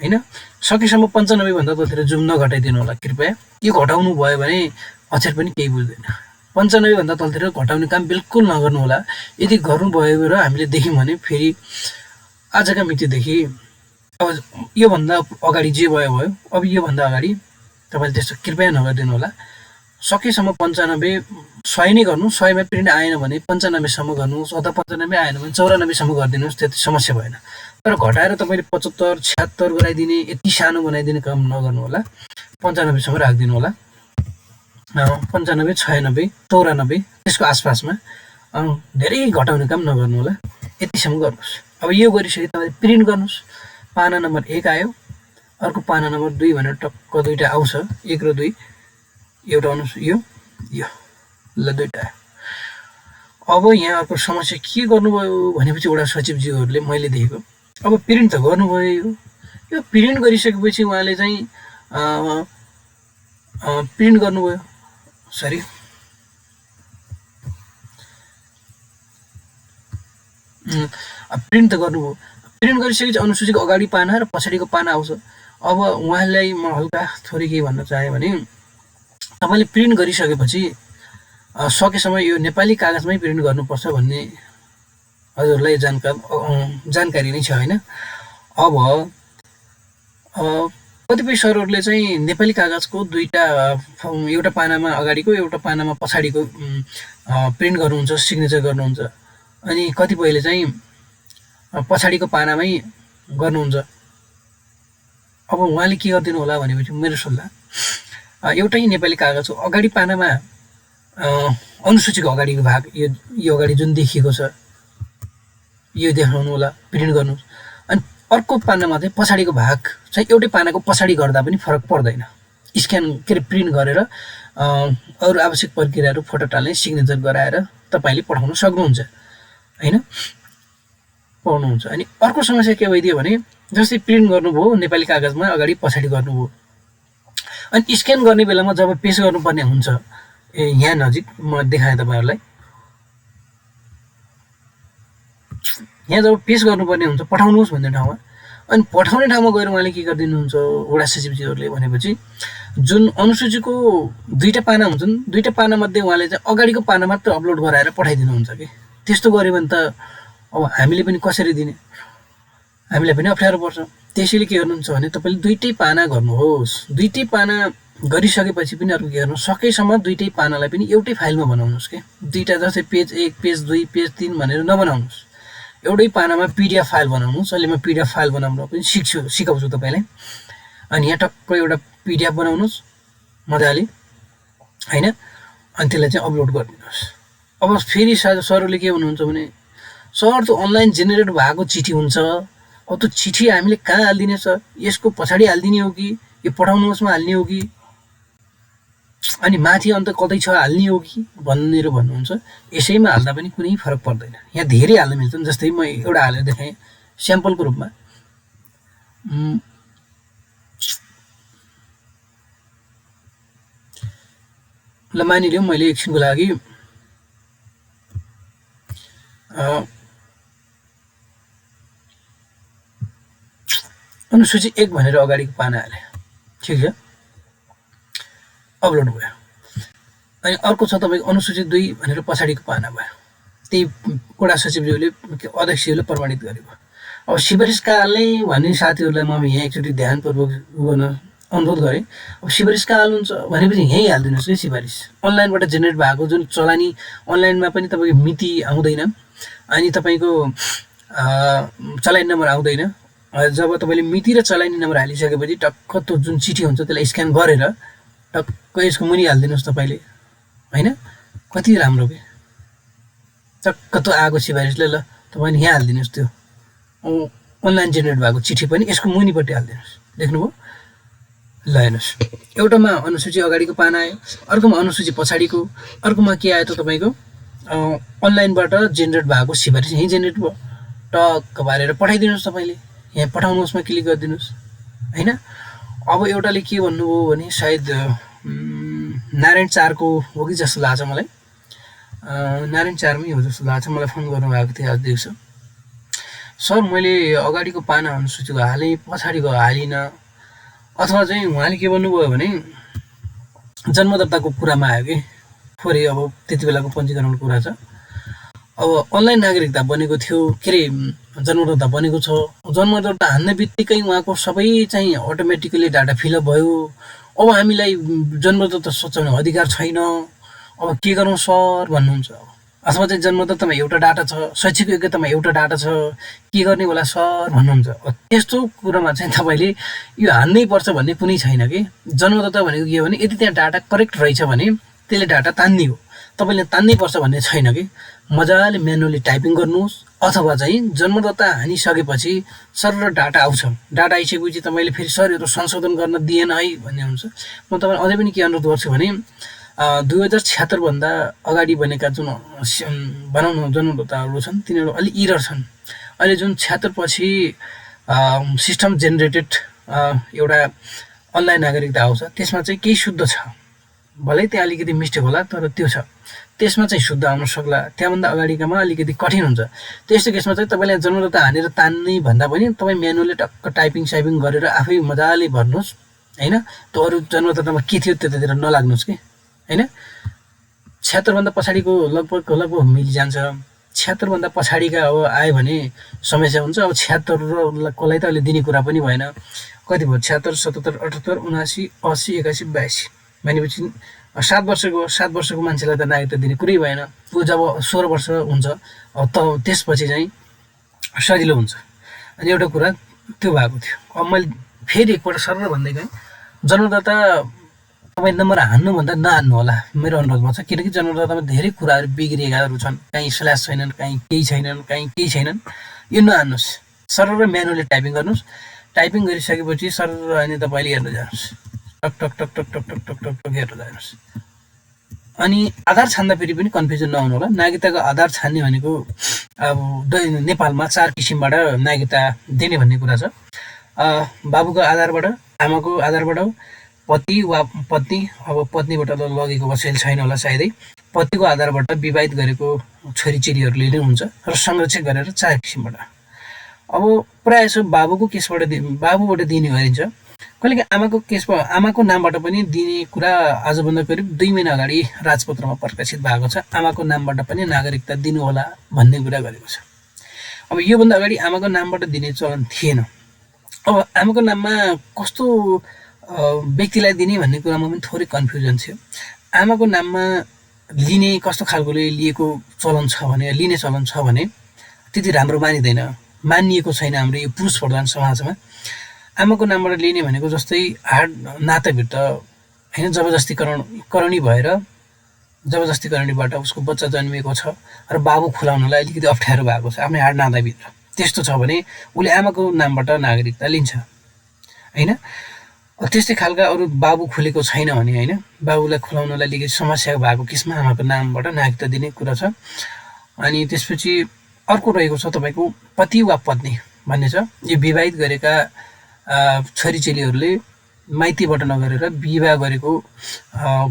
[SPEAKER 1] होइन। सकेसम्म 95 भन्दा तलतिर जुम नघटाइदिनु होला कृपया। यो घटाउनु भयो भने अक्षर पनि केही बुझ्दैन। 95 भन्दा तलतिर घटाउने काम बिल्कुल नगर्नु होला। यदि गर्नुभयो र हामीले देख्यौँ भने फेरि आजका मितिदेखि अब योभन्दा अगाडि जे भयो भयो, अब योभन्दा अगाडि तपाईँले त्यस्तो कृपया नगरिदिनु होला। सकेसम्म 95 100 नै गर्नु, 100 मा प्रिन्ट आएन भने 95 सम्म गर्नुहोस् अथवा 95 आएन भने 94 सम्म गरिदिनुहोस्, त्यति समस्या भएन। तर घटाएर तपाईँले 75 76 गराइदिने यति सानो बनाइदिने काम नगर्नु होला। 95 सम्म राखिदिनु होला। 95 96 94 त्यसको आसपासमा धेरै घटाउने काम नगर्नु होला, यतिसम्म गर्नुहोस्। अब यो गरिसके तपाईँले प्रिन्ट गर्नुहोस्। पाना नम्बर 1 आयो, अर्को पाना नम्बर 2 भनेर टक्क दुईवटा आउँछ, 1 र 2 एउटा आउनुहोस्। यो ल दुईवटा आयो। अब यहाँ अर्को समस्या के गर्नुभयो भनेपछि वडा सचिवज्यूहरूले मैले देखेको अब प्रिन्ट त गर्नुभयो। यो प्रिन्ट गरिसकेपछि उहाँले चाहिँ प्रिन्ट गर्नुभयो, सरी प्रिन्ट त गर्नुभयो। प्रिन्ट गरिसकेपछि अनुसूचीको अगाडि पाना र पछाडिको पाना आउँछ। अब उहाँलाई म हल्का थोरै के भन्न चाहेँ भने तपाईँले प्रिन्ट गरिसकेपछि सकेसम्म यो नेपाली कागजमै प्रिन्ट गर्नुपर्छ भन्ने हजुरलाई जानकारी नै छ होइन। अब कतिपय सरहरूले चाहिँ नेपाली कागजको दुईवटा एउटा पानामा अगाडिको एउटा पानामा पछाडिको प्रिन्ट गर्नुहुन्छ, सिग्नेचर गर्नुहुन्छ। अनि कतिपयले चाहिँ पछाडिको पानामै गर्नुहुन्छ। अब उहाँले के गरिदिनु होला भनेपछि मेरो सल्लाह एउटै नेपाली कागजको अगाडि पानामा अनुसूचीको अगाडिको भाग यो अगाडि जुन देखिएको छ यो देखाउनु होला, प्रिन्ट गर्नुहोस्। अनि अर्को पानामा चाहिँ पछाडिको भाग चाहिँ एउटै पानाको पछाडि गर्दा पनि फरक पर्दैन। स्क्यान के अरे प्रिन्ट गरेर अरू आवश्यक प्रक्रियाहरू फोटो टाल्ने सिग्नेचर गराएर तपाईँले पठाउन सक्नुहुन्छ होइन, पाउनुहुन्छ। अनि अर्को समस्या के भइदियो भने जस्तै प्रिन्ट गर्नुभयो नेपाली कागजमा अगाडि पछाडि गर्नुभयो, अनि स्क्यान गर्ने बेलामा जब पेस गर्नुपर्ने हुन्छ यहाँ नजिक म देखाएँ तपाईँहरूलाई, यहाँ जब पेस गर्नुपर्ने हुन्छ पठाउनुहोस् भन्ने ठाउँमा, अनि पठाउने ठाउँमा गएर उहाँले के गरिदिनुहुन्छ वडा सचिवज्यूहरूले भनेपछि जुन अनुसूचीको दुईवटा पाना हुन्छन्, दुईवटा पानामध्ये उहाँले चाहिँ अगाडिको पाना मात्र अपलोड गराएर पठाइदिनुहुन्छ कि। त्यस्तो गऱ्यो भने त अब हामीले पनि कसरी दिने हामीलाई पनि अप्ठ्यारो पर्छ। त्यसैले के गर्नुहुन्छ भने तपाईँले दुईटै पाना गर्नुहोस्। दुईटै पाना गरिसकेपछि पनि अर्को के गर्नु, सकेसम्म दुईटै पानालाई पनि एउटै फाइलमा बनाउनुहोस् के। दुईटा जस्तै पेज 1 पेज 2 पेज 3 भनेर नबनाउनुहोस्। एउटै पानामा पिडिएफ फाइल बनाउनुहोस्। अहिले म पिडिएफ फाइल बनाउन पनि सिकाउँछु तपाईँलाई। अनि यहाँ टक्क एउटा पिडिएफ बनाउनुहोस् मजाले होइन, अनि त्यसलाई चाहिँ अपलोड गरिदिनुहोस्। अब फेरि सरहरूले के भन्नुहुन्छ भने सर त्यो अनलाइन जेनेरेट भएको चिठी हुन्छ, अब त्यो चिठी हामीले कहाँ हालिदिने सर, यसको पछाडि हालिदिने हो कि यो पठाउनुहोस्मा हाल्ने हो कि अनि माथि अन्त कतै छ हाल्ने हो कि भनेर भन्नुहुन्छ। यसैमा हाल्दा पनि कुनै फरक पर्दैन। यहाँ धेरै हाल्न मिल्छ। जस्तै म एउटा हालेर देखाएँ स्याम्पलको रूपमा। ल मानिलिउँ मैले एकछिनको लागि अनुसूची 1 भनेर अगाडिको पाना हालेँ, ठिक छ, अपलोड भयो। अनि अर्को छ तपाईँको अनुसूची 2 भनेर पछाडिको पाना भयो। त्यही वडा सचिवज्यूले अध्यक्षज्यूले प्रमाणित गरेको। अब सिफारिसका हाल्ने भन्ने साथीहरूलाई म यहाँ एकचोटि ध्यानपूर्वक गर्न अनुरोध गरेँ। अब सिफारिसका हाल्नुहुन्छ भनेपछि यहीँ हालिदिनुहोस् कि सिफारिस। अनलाइनबाट जेनेरेट भएको जुन चलानी अनलाइनमा पनि तपाईँको मिति आउँदैन अनि तपाईँको चलानी नम्बर आउँदैन। जब तपाईँले मिति र चलानी नम्बर हालिसकेपछि टक्क त्यो जुन चिठी हुन्छ त्यसलाई स्क्यान गरेर टक्क यसको मुनि हालिदिनुहोस् तपाईँले होइन। कति राम्रो के टक्क त्यो आएको सिफारिसले ल तपाईँले यहाँ हालिदिनुहोस्। त्यो अनलाइन जेनेरेट भएको चिठी पनि यसको मुनिपट्टि हालिदिनुहोस्। देख्नुभयो? ल हेर्नुहोस्, एउटामा अनुसूची अगाडिको पाना आयो, अर्कोमा अनुसूची पछाडिको, अर्कोमा के आयो त तपाईँको अनलाइनबाट जेनेरेट भएको सिफारिस यहीँ जेनेरेट भयो। टक्क पारेर पठाइदिनुहोस्। तपाईँले यहाँ पठाउनुहोस्मा क्लिक गरिदिनुहोस् होइन। अब एउटाले के भन्नुभयो भने सायद नारायण 4को हो कि जस्तो लाग्छ मलाई, नारायण 4मै हो जस्तो लाग्छ। मलाई फोन गर्नुभएको थियो आज दिउँसो। सर मैले अगाडिको पाना अनुसूचीको हालेँ, पछाडिको हालिनँ। अथवा चाहिँ उहाँले के भन्नुभयो भने जन्मदत्ताको कुरामा आयो कि थोरै, अब त्यति बेलाको पञ्जीकरणको कुरा छ। अब अनलाइन नागरिकता बनेको थियो, के अरे जन्मदत्ता बनेको छ। जन्मदत्ता हान्ने बित्तिकै उहाँको सबै चाहिँ अटोमेटिकली डाटा फिलअप भयो। अब हामीलाई जन्मदत्ता सच्याउने अधिकार छैन, अब के गरौँ सर भन्नुहुन्छ। अथवा चाहिँ जन्मदत्तामा एउटा डाटा छ, शैक्षिक योग्यतामा एउटा डाटा छ, के गर्ने होला सर भन्नुहुन्छ। त्यस्तो कुरामा चाहिँ तपाईँले यो हान्नै पर्छ भन्ने कुनै छैन कि। जन्मदत्ता भनेको के हो भने यदि त्यहाँ डाटा करेक्ट रहेछ भने त्यसले डाटा तान्ने हो, तपाईँले तान्नै पर्छ भन्ने छैन कि। मजाले म्यानुअली टाइपिङ गर्नुहोस् अथवा चाहिँ जन्मदत्ता हानिसकेपछि सर डाटा आउँछ। डाटा आइसकेपछि तपाईँले फेरि सर यो त संशोधन गर्न दिएन है भन्ने हुन्छ। म तपाईँलाई अझै पनि के अनुरोध गर्छु भने 2076 भन्दा अगाडि बनेका जुन जन्मदत्ताहरू छन् तिनीहरू अलिक इरर छन्। अहिले जुन 76 पछि सिस्टम जेनेरेटेड एउटा अनलाइन नागरिकता आउँछ त्यसमा चाहिँ केही शुद्ध छ, भलै त्यहाँ अलिकति मिस्टेक होला तर त्यो छ, त्यसमा चाहिँ शुद्ध आउन सक्ला। त्यहाँभन्दा अगाडिकामा अलिकति कठिन हुन्छ। त्यस्तो केसमा चाहिँ तपाईँले जन्मदत्ता हानेर तान्ने भन्दा पनि तपाईँ म्यानुअली टक्क टाइपिङ साइपिङ गरेर आफै मजाले भर्नुहोस् होइन। त्यो अरू जन्मदत्तामा के थियो त्यतातिर नलाग्नुहोस् कि होइन। 76 भन्दा पछाडिको लगभग मिलिजान्छ। 76 भन्दा पछाडिका अब आयो भने समस्या हुन्छ। अब 76 कोलाई त अहिले दिने कुरा पनि भएन। कति भयो 76 77 78 79 80 81 82 भनेपछि 7 वर्षको मान्छेलाई त नागरिकता दिने कुरै भएन। ऊ जब 16 वर्ष हुन्छ त त्यसपछि चाहिँ सजिलो हुन्छ। अनि एउटा कुरा त्यो भएको थियो। अब मैले फेरि एकपल्ट सरर भन्दै गएँ, जन्मदत्ता तपाईँ नम्बर हान्नुभन्दा नहान्नु होला मेरो अनुरोधमा छ। किनकि जन्मदत्तामा धेरै कुराहरू बिग्रिएकाहरू छन्, कहीँ स्ल्यास छैनन्, कहीँ केही छैनन्, कहीँ केही छैनन्। यो नहान्नुहोस्, सरर म्यानुअली टाइपिङ गर्नुहोस्। टाइपिङ गरिसकेपछि सरर अनि तपाईँले हेर्नु जानुहोस्, टक टक टक टक टक टक टक टक टक हेर्नु जानुहोस्। अनि आधार छान्दा फेरि पनि कन्फ्युजन नहुनु होला। नागरिकताको आधार छान्ने भनेको अब नेपालमा 4 किसिमबाट नागरिकता दिने भन्ने कुरा छ। बाबुको आधारबाट, आमाको आधारबाट, पति वा पत्नी, अब पत्नीबाट त लगेको वसिल छैन होला सायदै, पतिको आधारबाट विवाहित गरेको छोरीचेलीहरूले नै हुन्छ र संरक्षित गरेर 4 किसिमबाट। अब प्रायः जसो बाबुको बाबुबाट दिने गरिन्छ। कहिलेकाहीँ आमाको केसमा आमाको नामबाट पनि दिने कुरा आजभन्दा करिब 2 महिना अगाडि राजपत्रमा प्रकाशित भएको छ। आमाको नामबाट पनि नागरिकता दिनु होला भन्ने कुरा गरेको छ। अब योभन्दा अगाडि आमाको नामबाट दिने चलन थिएन। अब आमाको नाममा कस्तो व्यक्तिलाई दिने भन्ने कुरामा पनि थोरै कन्फ्युजन थियो। आमाको नाममा लिने कस्तो खालकोले लिएको चलन छ भने, लिने चलन छ भने त्यति राम्रो मानिँदैन, मानिएको छैन हाम्रो यो पुरुष प्रधान समाजमा। आमाको नामबाट लिने भनेको जस्तै हाड नाताभित्र होइन जबरजस्ती भएर जबरजस्तीकरणीबाट उसको बच्चा जन्मिएको छ र बाबु खुलाउनलाई अलिकति अप्ठ्यारो भएको छ आफ्नै हाड नाताभित्र, त्यस्तो छ भने उसले आमाको नामबाट नागरिकता लिन्छ होइन। त्यस्तै खालका अरू बाबु खुलेको छैन भने होइन, बाबुलाई खुलाउनलाई अलिकति समस्या भएको केसमा आमाको नामबाट नागरिकता दिने कुरा छ। अनि त्यसपछि अर्को रहेको छ तपाईँको पति वा पत्नी भन्ने छ। यो विवाहित गरेका छोरीचेलीहरूले माइतीबाट नगरेर विवाह गरेको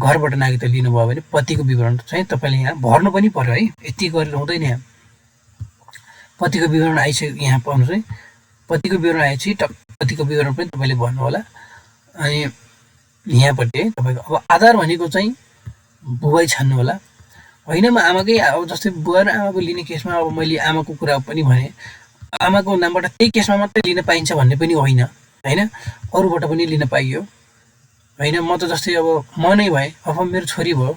[SPEAKER 1] घरबाट नागरिकता लिनुभयो भने पतिको विवरण चाहिँ तपाईँले यहाँ भर्नु पनि पर्यो है, यति गरेर हुँदैन। यहाँ पतिको विवरण आइसक्यो, यहाँ पाउनु चाहिँ पतिको विवरण आएपछि पतिको विवरण पनि तपाईँले भन्नु होला। अनि यहाँपट्टि है तपाईँको अब आधार भनेको चाहिँ बुबाई छान्नु होला होइन। म आमाकै अब जस्तै बुवा र आमाको लिने केसमा अब मैले आमाको कुरा पनि भने, आमाको नामबाट त्यही केसमा मात्रै लिन पाइन्छ भन्ने पनि होइन होइन, अरूबाट पनि लिन पाइयो होइन। म त जस्तै अब म नै भएँ, अब मेरो छोरी भयो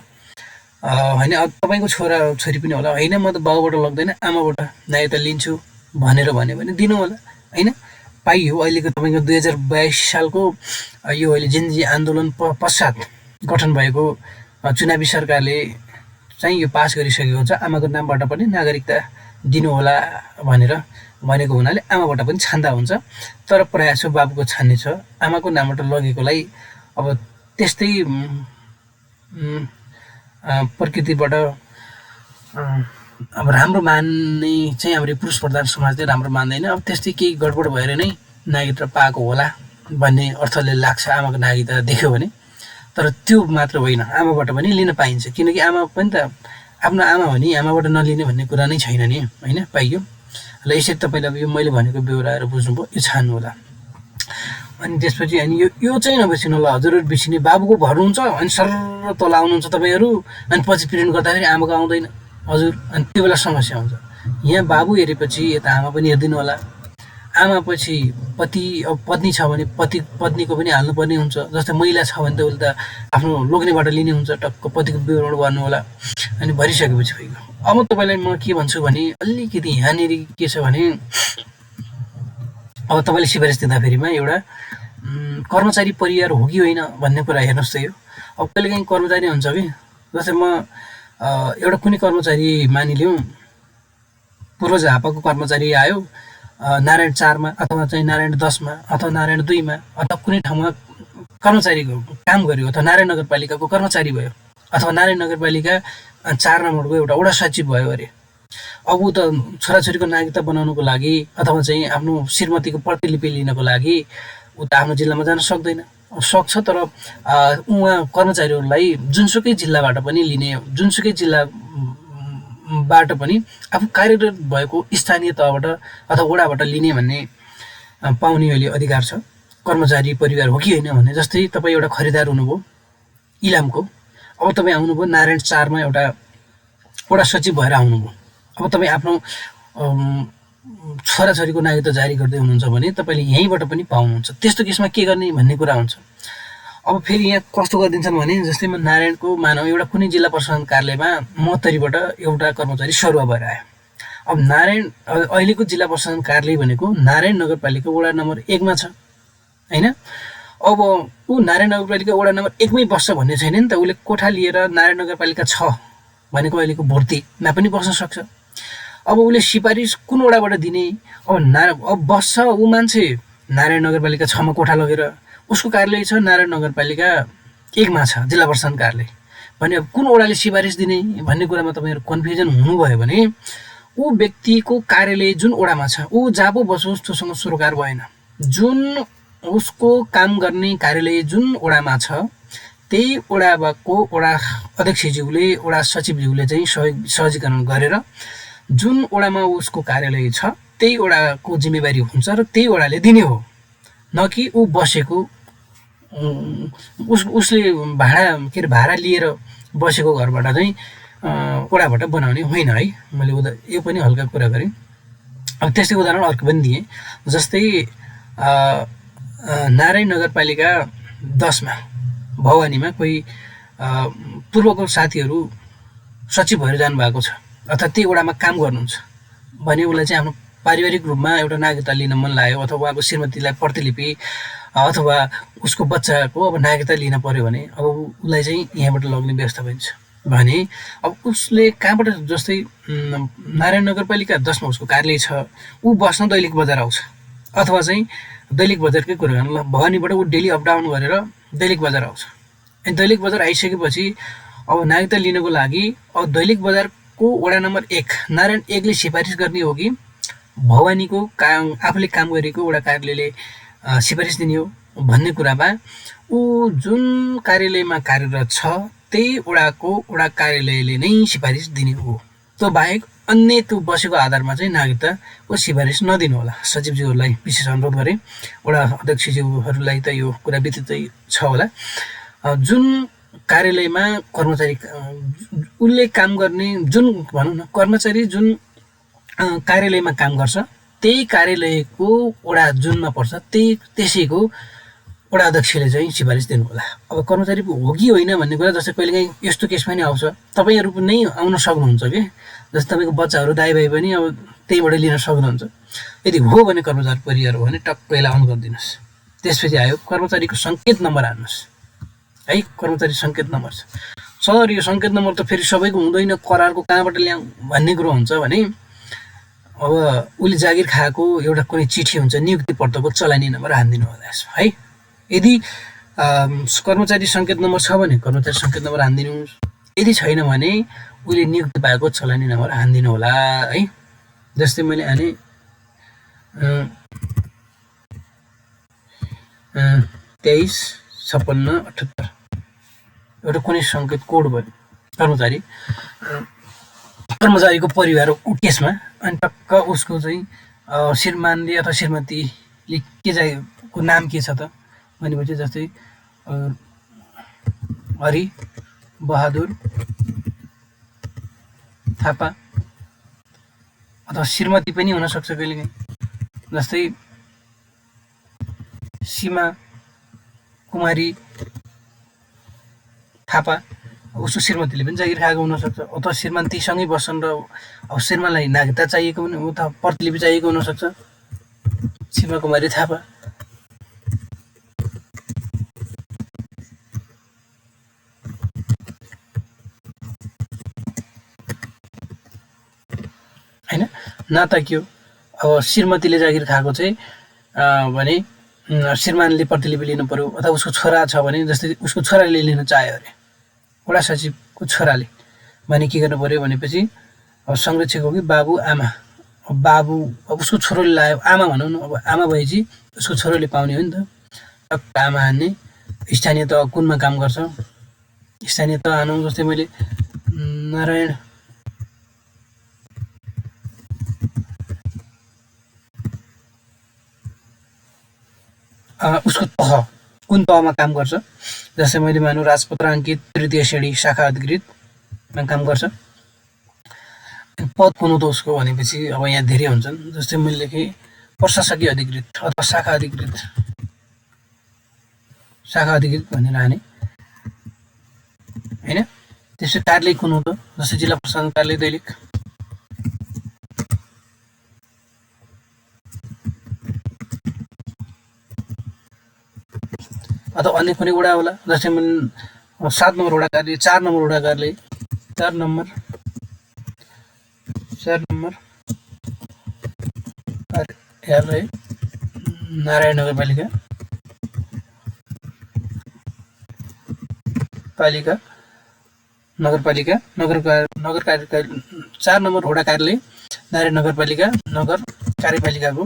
[SPEAKER 1] होइन, अब तपाईँको छोरा छोरी पनि होला होइन, म त बाउबाट लग्दैन आमाबाट नागरिकता लिन्छु भनेर भन्यो भने दिनु होला होइन, पाइयो। अहिलेको तपाईँको 2022 सालको यो अहिले जिन्जी आन्दोलन पश्चात गठन भएको चुनावी सरकारले चाहिँ यो पास गरिसकेको छ, आमाको नामबाट पनि नागरिकता दिनु होला भनेर भनेको हुनाले आमाबाट पनि छान्दा हुन्छ। तर प्रायः जसो बाबुको छान्ने छ। आमाको नामबाट लगेकोलाई अब त्यस्तै प्रकृतिबाट अब राम्रो मान्ने चाहिँ हाम्रो पुरुष प्रधान समाजले राम्रो मान्दैन। अब त्यस्तै केही गडबड भएर नै नागरिकता पाएको होला भन्ने अर्थले लाग्छ आमाको नागरिकता देख्यो भने। तर त्यो मात्र होइन, आमाबाट पनि लिन पाइन्छ, किनकि आमा पनि त आफ्नो आमा हो नि, आमाबाट नलिने भन्ने कुरा नै छैन नि होइन, पाइयो। ल यसरी तपाईँले यो मैले भनेको बेहोराएर बुझ्नुभयो, यो छान्नु होला। अनि त्यसपछि अनि यो चाहिँ नबिर्सिनु ल, हजुरहरू बिर्सिने बाबुको भर्नुहुन्छ अनि सर तल आउनुहुन्छ तपाईँहरू, अनि पछि प्रिन्ट गर्दाखेरि आमाको आउँदैन हजुर, अनि त्यो बेला समस्या हुन्छ। यहाँ बाबु हेरेपछि यता आमा पनि हेरिदिनु होला। आमा पछि पति, अब पत्नी छ भने पत्नीको पनि हाल्नुपर्ने हुन्छ। जस्तै महिला छ भने त उसले त आफ्नो लोग्नेबाट लिने हुन्छ, टक्क पतिको विवरण गर्नु होला। अनि भरिसकेपछि भइगयो। अब तपाईँलाई म के भन्छु भने अलिकति यहाँनिर के छ भने अब तपाईँले सिफारिस दिँदाखेरिमा एउटा कर्मचारी परिवार हो कि होइन भन्ने कुरा हेर्नुहोस् त। यो अब कहिलेकाहीँ कर्मचारी हुन्छ कि, जस्तै म एउटा कुनै कर्मचारी मानिलिउँ, पूर्व झापाको कर्मचारी आयो नारायण 4 मा अथवा चाहिँ नारायण 10 मा अथवा नारायण 2 मा अथवा कुनै ठाउँमा कर्मचारीको काम गर्यो, अथवा नारायण नगरपालिकाको कर्मचारी भयो, अथवा नारायण नगरपालिका 4 नम्बरको एउटा वडा सचिव भयो अरे। अब ऊ त छोराछोरीको नागरिकता बनाउनुको लागि अथवा चाहिँ आफ्नो श्रीमतीको प्रतिलिपि लिनको लागि ऊ त आफ्नो जिल्लामा जान सक्दैन। सक्छ तर उहाँ कर्मचारीहरूलाई जुनसुकै जिल्लाबाट पनि लिने, जुनसुकै जिल्लाबाट पनि आफू कार्यरत भएको स्थानीय तहबाट अथवा वडाबाट लिने भन्ने पाउने अहिले अधिकार छ। कर्मचारी परिवार हो कि होइन भन्ने, जस्तै तपाईँ एउटा खरिदार हुनुभयो इलामको, अब तपाईँ आउनुभयो नारायण 4 मा एउटा वडा सचिव भएर आउनुभयो। अब तपाईँ आफ्नो छोराछोरीको नागरिकता जारी गर्दै हुनुहुन्छ भने तपाईँले यहीँबाट पनि पाउनुहुन्छ। त्यस्तो केसमा के गर्ने भन्ने कुरा हुन्छ। अब फेरि यहाँ कस्तो गरिदिन्छन् भने जस्तै म नारायणको मानव एउटा कुनै जिल्ला प्रशासन कार्यालयमा मत्तरीबाट एउटा कर्मचारी सरुवा भएर आयो। अब नारायण अहिलेको जिल्ला प्रशासन कार्यालय भनेको नारायण नगरपालिका वडा नम्बर 1 मा छ होइन। अब ऊ नारायण नगरपालिका वडा नम्बर 1 मै बस्छ भन्ने छैन नि त। उसले कोठा लिएर नारायण नगरपालिका 6 भनेको अहिलेको भर्तीमा पनि बस्न सक्छ। अब उसले सिफारिस कुन वडाबाट दिने, अब बस्छ ऊ मान्छे नारायण नगरपालिका 6 मा कोठा लगेर, उसको कार्यालय छ नारायण नगरपालिका 1 मा छ जिल्ला प्रशासन कार्यालय भने अब कुन वडाले सिफारिस दिने भन्ने कुरामा तपाईँहरू कन्फ्युजन हुनुभयो भने ऊ व्यक्तिको कार्यालय जुन वडामा छ ऊ जहाँ पो बसोस् त्योसँग सरोकार भएन। जुन उसको काम गर्ने कार्यालय जुन वडामा छ त्यही वडाको वडा अध्यक्षज्यूले, वडा सचिवज्यूले चाहिँ सहजीकरण गरेर जुन वडामा उसको कार्यालय छ त्यही वडाको जिम्मेवारी हुन्छ र त्यही वडाले दिने हो, न कि ऊ बसेको उसले भाडा लिएर बसेको घरबाट चाहिँ वडाबाट बनाउने होइन है। मैले यो पनि हल्का कुरा गरेँ। अब त्यस्तै उदाहरण अर्को पनि दिएँ, जस्तै अ, नारायण नगरपालिका 10 मा भवानीमा कोही अ, पूर्वको साथीहरू सचिव भएर जानुभएको छ अथवा त्यही वडामा काम गर्नुहुन्छ भने उसलाई चाहिँ आफ्नो पारिवारिक रूपमा एउटा नागरिकता लिन मन लाग्यो अथवा उहाँको श्रीमतीलाई प्रतिलिपि अथवा उसको बच्चाको अब नागरिकता लिन पर्यो भने अब उसलाई चाहिँ यहाँबाट लग्ने व्यवस्था भइन्छ भने अब उसले कहाँबाट जस्तै नारायण नगरपालिका 10 मा उसको कार्यालय छ, ऊ बस्न दैलेख बजार आउँछ अथवा चाहिँ दैलेख बजारकै कुरा गर्नु ल, भवानीबाट ऊ डेली अप डाउन गरेर दैलेख बजार आउँछ। अनि दैलेख बजार आइसकेपछि अब नागरिकता लिनको लागि अब दैलेख बजारको वडा नम्बर 1 नारायण 1 ले सिफारिस गर्ने हो कि भवानीको काम आफूले काम गरेको वडा कार्यालयले सिफारिस दिने हो भन्ने कुरामा ऊ जुन कार्यालयमा कार्यरत छ त्यही वडाको वडा कार्यालयले नै सिफारिस दिने हो। त्यो बाहेक अन्य त्यो बसेको आधारमा चाहिँ नागरिकताको सिफारिस नदिनु होला। सचिवज्यूहरूलाई विशेष अनुरोध गरेँ, वडा अध्यक्षज्यूहरूलाई त यो कुरा विदितै छ होला। जुन कार्यालयमा कर्मचारी उसले काम गर्ने जुन भनौँ न कर्मचारी जुन कार्यालयमा काम गर्छ त्यही कार्यालयको वडा जुनमा पर्छ त्यसैको वडा अध्यक्षले चाहिँ सिफारिस दिनु होला। अब कर्मचारी हो कि होइन भन्ने कुरा जस्तै कहिलेकाहीँ यस्तो केसमा नि आउँछ, तपाईँहरू पनि आउन सक्नुहुन्छ कि जस्तै तपाईँको बच्चाहरू दाइ भाइ पनि अब त्यहीबाट लिन सक्नुहुन्छ। यदि हो भने कर्मचारी परिवार हो भने टक्क यसलाई अन गरिदिनुहोस्। त्यसपछि आयो कर्मचारीको सङ्केत नम्बर हाल्नुहोस् है, कर्मचारी सङ्केत नम्बर छ। सर यो सङ्केत नम्बर त फेरि सबैको हुँदैन, करारको कहाँबाट ल्याउँ भन्ने कुरो हुन्छ भने अब उसले जागिर खाएको एउटा कुनै चिठी हुन्छ नियुक्ति पत्रको चलानी नम्बर हानिदिनु होला है। यदि कर्मचारी सङ्केत नम्बर छ भने कर्मचारी सङ्केत नम्बर हानिदिनुहोस्, यदि छैन भने उसले नियुक्ति पाएको चलानी नम्बर हानिदिनु होला है। जस्तै मैले हाने 235678 एउटा कुनै सङ्केत कोड भयो कर्मचारीको परिवारको केसमा, अनि टक्क उसको चाहिँ श्रीमानले अथवा श्रीमतीले के चाहिएको नाम के छ त भनेपछि जस्तै हरि बहादुर थापा अथवा श्रीमती पनि हुनसक्छ कहिलेकाहीँ, जस्तै सीमा कुमारी थापा, उसको श्रीमतीले पनि जागिर खाएको हुनसक्छ अथवा श्रीमान तीसँगै बस्छन् र अब श्रीमानलाई नागरिकता चाहिएको पनि अथवा प्रतिलिपि चाहिएको हुनसक्छ। सीमा कुमारी थापा होइन, नाता के हो, अब श्रीमतीले जागिर खाएको चाहिँ भने श्रीमानले प्रतिलिपि लिनु पर्यो अथवा उसको छोरा छ भने जस्तै उसको छोराले लिन चाह्यो अरे वडा सचिवको छोराले भने के गर्नु पर्यो भनेपछि अब संरक्षक हो कि बाबु आमा, बाबु अब उसको छोरोले लायो आमा भनौँ न, अब आमा भएपछि उसको छोरोले पाउने हो नि त, टक्क आमा हान्ने। स्थानीय तह कुनमा काम गर्छ, स्थानीय तह हानौँ, जस्तै मैले नारायण उसको तह कुन तहमा काम गर्छ, जस्तै मैले मानौँ राजपत्र अङ्कित तृतीय श्रेणी शाखा अधिकृतमा काम गर्छ। पद कुन हो त उसको भनेपछि अब यहाँ धेरै हुन्छन्, जस्तै मैले लेखेँ प्रशासकीय अधिकृत अथवा शाखा अधिकृत भनेर हाने होइन। त्यसपछि कार्यालय कुन हो त, जस्तै जिल्ला प्रशासन कार्यालय दैलेख, अथवा अन्य कुनै वडा होला, जस्तै मैले 7 नम्बर वडा कार्यालय 4 नम्बर वडा कार्यालय 4 नम्बर कार्यालय नारायण नगरपालिका नगर कार्यपालिका 4 नम्बर वडा कार्यालय नारायण नगरपालिका नगर कार्यपालिकाको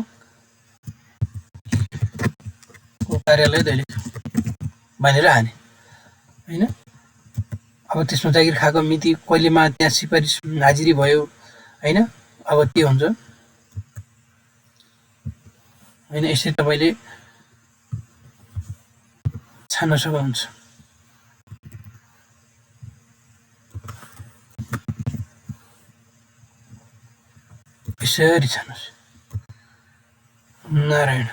[SPEAKER 1] कार्यालय दैलेख भनेर हाने होइन। अब त्यसमा जागिर खाएको मिति कहिलेमा त्यहाँ सिफारिस हाजिरी भयो होइन, अब के हुन्छ होइन, यसरी तपाईँले छान्न सक्नुहुन्छ। यसरी छान्नुहोस्। नारायण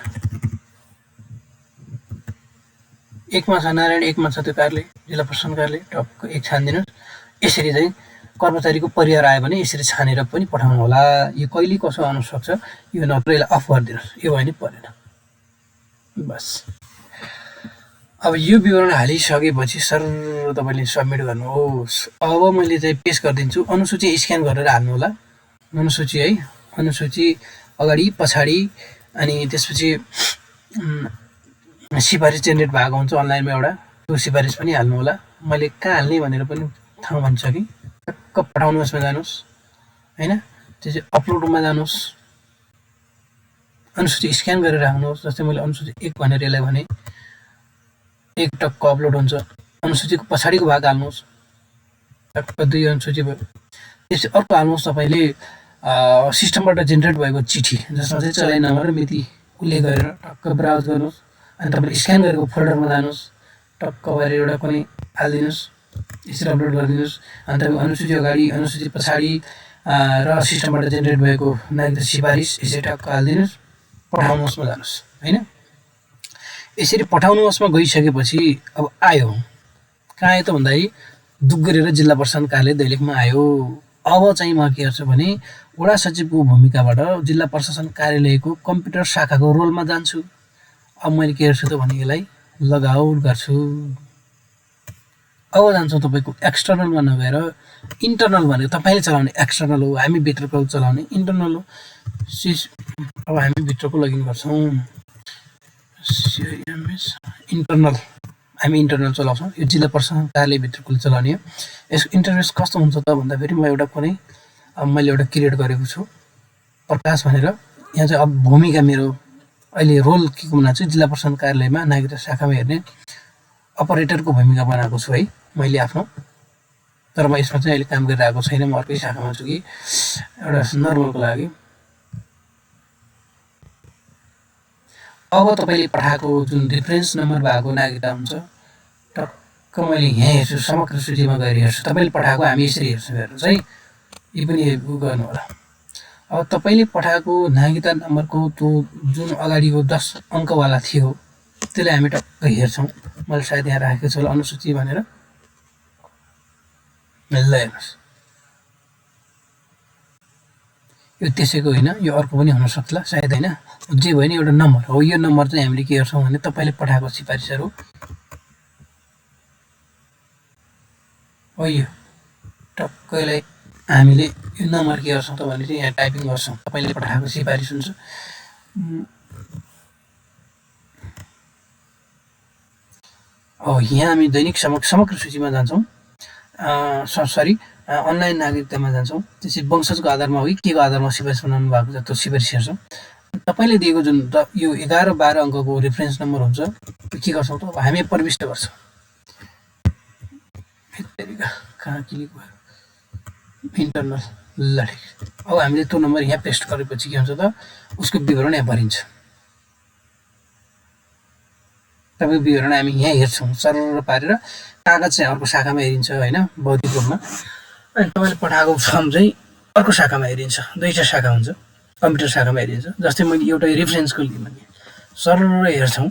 [SPEAKER 1] एकमा छ नारायण, एकमा छ त्यो कार्यालय, जिल्ला प्रशासन कार्यालय, टक्क एक छानिदिनुहोस्। यसरी चाहिँ कर्मचारीको परिवार आयो भने यसरी छानेर पनि पठाउनु होला। यो कहिले कसो आउन सक्छ, यो नत्र यसलाई अफ गरिदिनुहोस्, यो भयो नि परेन। बस अब यो विवरण हालिसकेपछि सर तपाईँले सबमिट गर्नुहोस्। अब मैले चाहिँ पेस गरिदिन्छु। अनुसूची स्क्यान गरेर हाल्नु होला। अनुसूची है, अनुसूची अगाडि पछाडि, अनि त्यसपछि सिफारिस जेनेरेट भएको हुन्छ अनलाइनमा एउटा, त्यो सिफारिस पनि हाल्नु होला। मैले कहाँ हाल्ने भनेर पनि ठाउँ भन्छ कि टक्क पठाउनुहोस्मा जानुहोस् होइन, त्यो चाहिँ अपलोडमा जानुहोस्, अनुसूची स्क्यान गरेर राख्नुहोस्। जस्तै मैले अनुसूची 1 भनेर यसलाई भने 1 टक्क अपलोड हुन्छ। अनुसूचीको पछाडिको भाग हाल्नुहोस्, टक्क 2 अनुसूची भयो। त्यसपछि अर्को हाल्नुहोस् तपाईँले सिस्टमबाट जेनेरेट भएको चिठी, जसमा चाहिँ चलाइ नम्बर र मिति उल्लेख गरेर टक्क ब्राउज गर्नुहोस्। अनि तपाईँले स्क्यान गरेको फोल्डरमा जानुहोस्, टक्क भएर एउटा कुनै हालिदिनुहोस्, यसरी अपलोड गरिदिनुहोस्। अनि तपाईँ अनुसूची अगाडि, अनुसूची पछाडि र सिस्टमबाट जेनेरेट भएको नागरिकता सिफारिस यसरी टक्क हालिदिनुहोस्, पठाउनुहोस्मा जानुहोस् होइन। यसरी पठाउनुहोस्मा गइसकेपछि अब आयो, कहाँ आयो त भन्दाखेरि दुग्गरेर जिल्ला प्रशासन कार्यालय दैलेखमा आयो। अब चाहिँ म के गर्छु भने वडा सचिवको भूमिकाबाट जिल्ला प्रशासन कार्यालयको कम्प्युटर शाखाको रोलमा जान्छु। अब मैले के गर्छु त भने यसलाई लगआउट गर्छु। अब जान्छौँ तपाईँको एक्सटर्नलमा नगएर इन्टर्नल भनेको तपाईँले चलाउने एक्सटर्नल हो, हामी भित्रको चलाउने इन्टर्नल हो। अब हामी भित्रको लगइन गर्छौँ, इन्टर्नल, हामी इन्टर्नल चलाउँछौँ। यो जिल्ला प्रशासन कार्यालयभित्रको चलाउने हो। यसको इन्टरफेस कस्तो हुन्छ त भन्दाखेरि म एउटा कुनै मैले एउटा क्रिएट गरेको छु प्रकाश भनेर। यहाँ चाहिँ अब भूमिका मेरो अहिले रोल के को बनाएको छु, जिल्ला प्रशासन कार्यालयमा नागरिकता शाखामा हेर्ने अपरेटरको भूमिका बनाएको छु है मैले आफ्नो। तर म यसमा चाहिँ अहिले काम गरिरहेको छैन, म अर्कै शाखामा छु कि एउटा नर्मलको लागि। अब तपाईँले पठाएको जुन रेफरेन्स नम्बर भएको नागरिकता हुन्छ, टक्क मैले यहाँ हेर्छु, समग्र सूचीमा गएर हेर्छु। तपाईँले पठाएको हामी यसरी हेर्छौँ, हेर्नुहोस् है, यो पनि गर्नु होला। अब तपाईँले पठाएको नागरिकता नम्बरको त्यो जुन अगाडिको 10 अङ्कवाला थियो त्यसलाई हामी टक्क हेर्छौँ। मैले सायद यहाँ राखेको छु होला अनुसूची भनेर, ल हेर्नुहोस्, यो त्यसैको होइन, यो अर्को पनि हुनसक्छ सायद होइन, जे भयो नि एउटा नम्बर हो। यो नम्बर चाहिँ हामीले के गर्छौँ भने तपाईँले पठाएको सिफारिसहरू हो, यो टक्कैलाई हामीले यो नम्बर के गर्छौँ त भने चाहिँ यहाँ टाइपिङ गर्छौँ, तपाईँले पठाएको सिफारिस हुन्छ। यहाँ हामी दैनिक समग्र सूचीमा जान्छौँ, सरी अनलाइन नागरिकतामा जान्छौँ। त्यसपछि वंशजको आधारमा हो कि के को आधारमा सिफारिस बनाउनु भएको छ त्यो सिफारिस हेर्छौँ। तपाईँले दिएको जुन यो 11-12 अङ्कको रेफरेन्स नम्बर हुन्छ त्यो के गर्छौँ त हामी प्रविष्ट गर्छौँ। कहाँ क्लिक भयो, इन्टर्नल, ल ठिक। अब हामीले त्यो नम्बर यहाँ पेस्ट गरेपछि के हुन्छ त उसको विवरण यहाँ भरिन्छ। तपाईँको विवरण हामी यहाँ हेर्छौँ, सरर पारेर कागज चाहिँ अर्को शाखामा हेरिन्छ होइन, भौतिक रूपमा। अनि तपाईँले पठाएको फर्म चाहिँ अर्को शाखामा हेरिन्छ, 2टा शाखा हुन्छ, कम्प्युटर शाखामा हेरिन्छ। जस्तै मैले एउटा रेफरेन्सको लिएँ, सरर हेर्छौँ।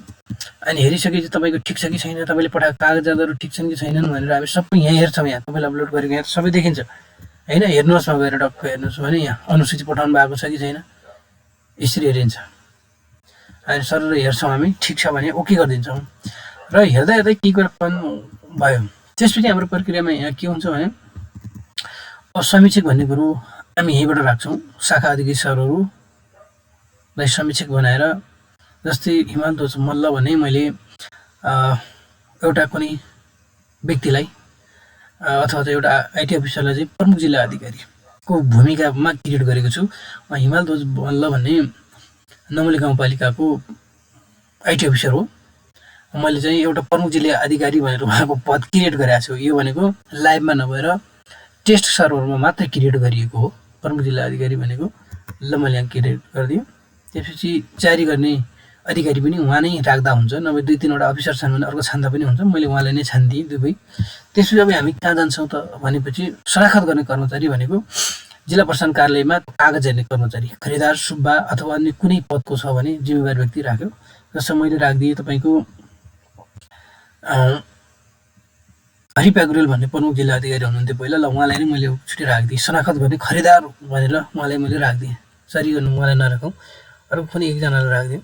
[SPEAKER 1] अनि हेरिसकेपछि तपाईँको ठिक छ कि छैन, तपाईँले पठाएको कागजातहरू ठिक छन् कि छैनन् भनेर हामी सबै यहाँ हेर्छौँ। यहाँ तपाईँले अपलोड गरेको यहाँ सबै देखिन्छ होइन। हेर्नुहोस् गएर टक्क हेर्नुहोस् भने यहाँ अनुसूची पठाउनु भएको छ कि छैन, यसरी हेरिन्छ। अनि सरर हेर्छौँ हामी, ठिक छ भने ओके गरिदिन्छौँ। र हेर्दा हेर्दै के भयो, त्यसपछि हाम्रो प्रक्रियामा यहाँ के हुन्छ भने समीक्षक भन्ने कुरो हामी यहीँबाट राख्छौँ। शाखा अधिकारी सरहरूलाई समीक्षक बनाएर, जस्तै हिमाल ध्वज मल्ल भने मैले एउटा कुनै व्यक्तिलाई अथवा चाहिँ एउटा आइटी अफिसरलाई चाहिँ प्रमुख जिल्ला अधिकारीको भूमिकामा क्रिएट गरेको छु। हिमाल ध्वज मल्ल भन्ने नमुले गाउँपालिकाको आइटी अफिसर हो। मैले चाहिँ एउटा प्रमुख जिल्ला अधिकारी भनेर उहाँको पद क्रिएट गरेको छु। यो भनेको लाइभमा नभएर टेस्ट सर्भरमा मात्रै क्रिएट गरिएको हो प्रमुख जिल्ला अधिकारी भनेको। ल मैले यहाँ क्रिएट गरिदिएँ। त्यसपछि जारी गर्ने अधिकारी पनि उहाँ नै राख्दा हुन्छ, नभए 2-3वटा अफिसर छन् भने अर्को छान्दा पनि हुन्छ। मैले उहाँलाई नै छानिदिएँ दुवै। त्यसपछि अब हामी कहाँ जान्छौँ त भनेपछि सराखत गर्ने कर्मचारी भनेको जिल्ला प्रशासन कार्यालयमा कागज हेर्ने कर्मचारी खरिदार सुब्बा अथवा अन्य कुनै पदको छ भने जिम्मेवार व्यक्ति राख्यो। जस्तो मैले राखिदिएँ तपाईँको हरि प्याकुरेल भन्ने प्रमुख जिल्ला अधिकारी हुनुहुन्थ्यो पहिला, ल उहाँलाई नै मैले छुट्टी राखिदिएँ। शनाखत गर्ने खरिदार भनेर उहाँलाई मैले राखिदिएँ। सरी गर्नु, उहाँलाई नराखौँ, अरू कुनै एकजनालाई राखिदिउँ।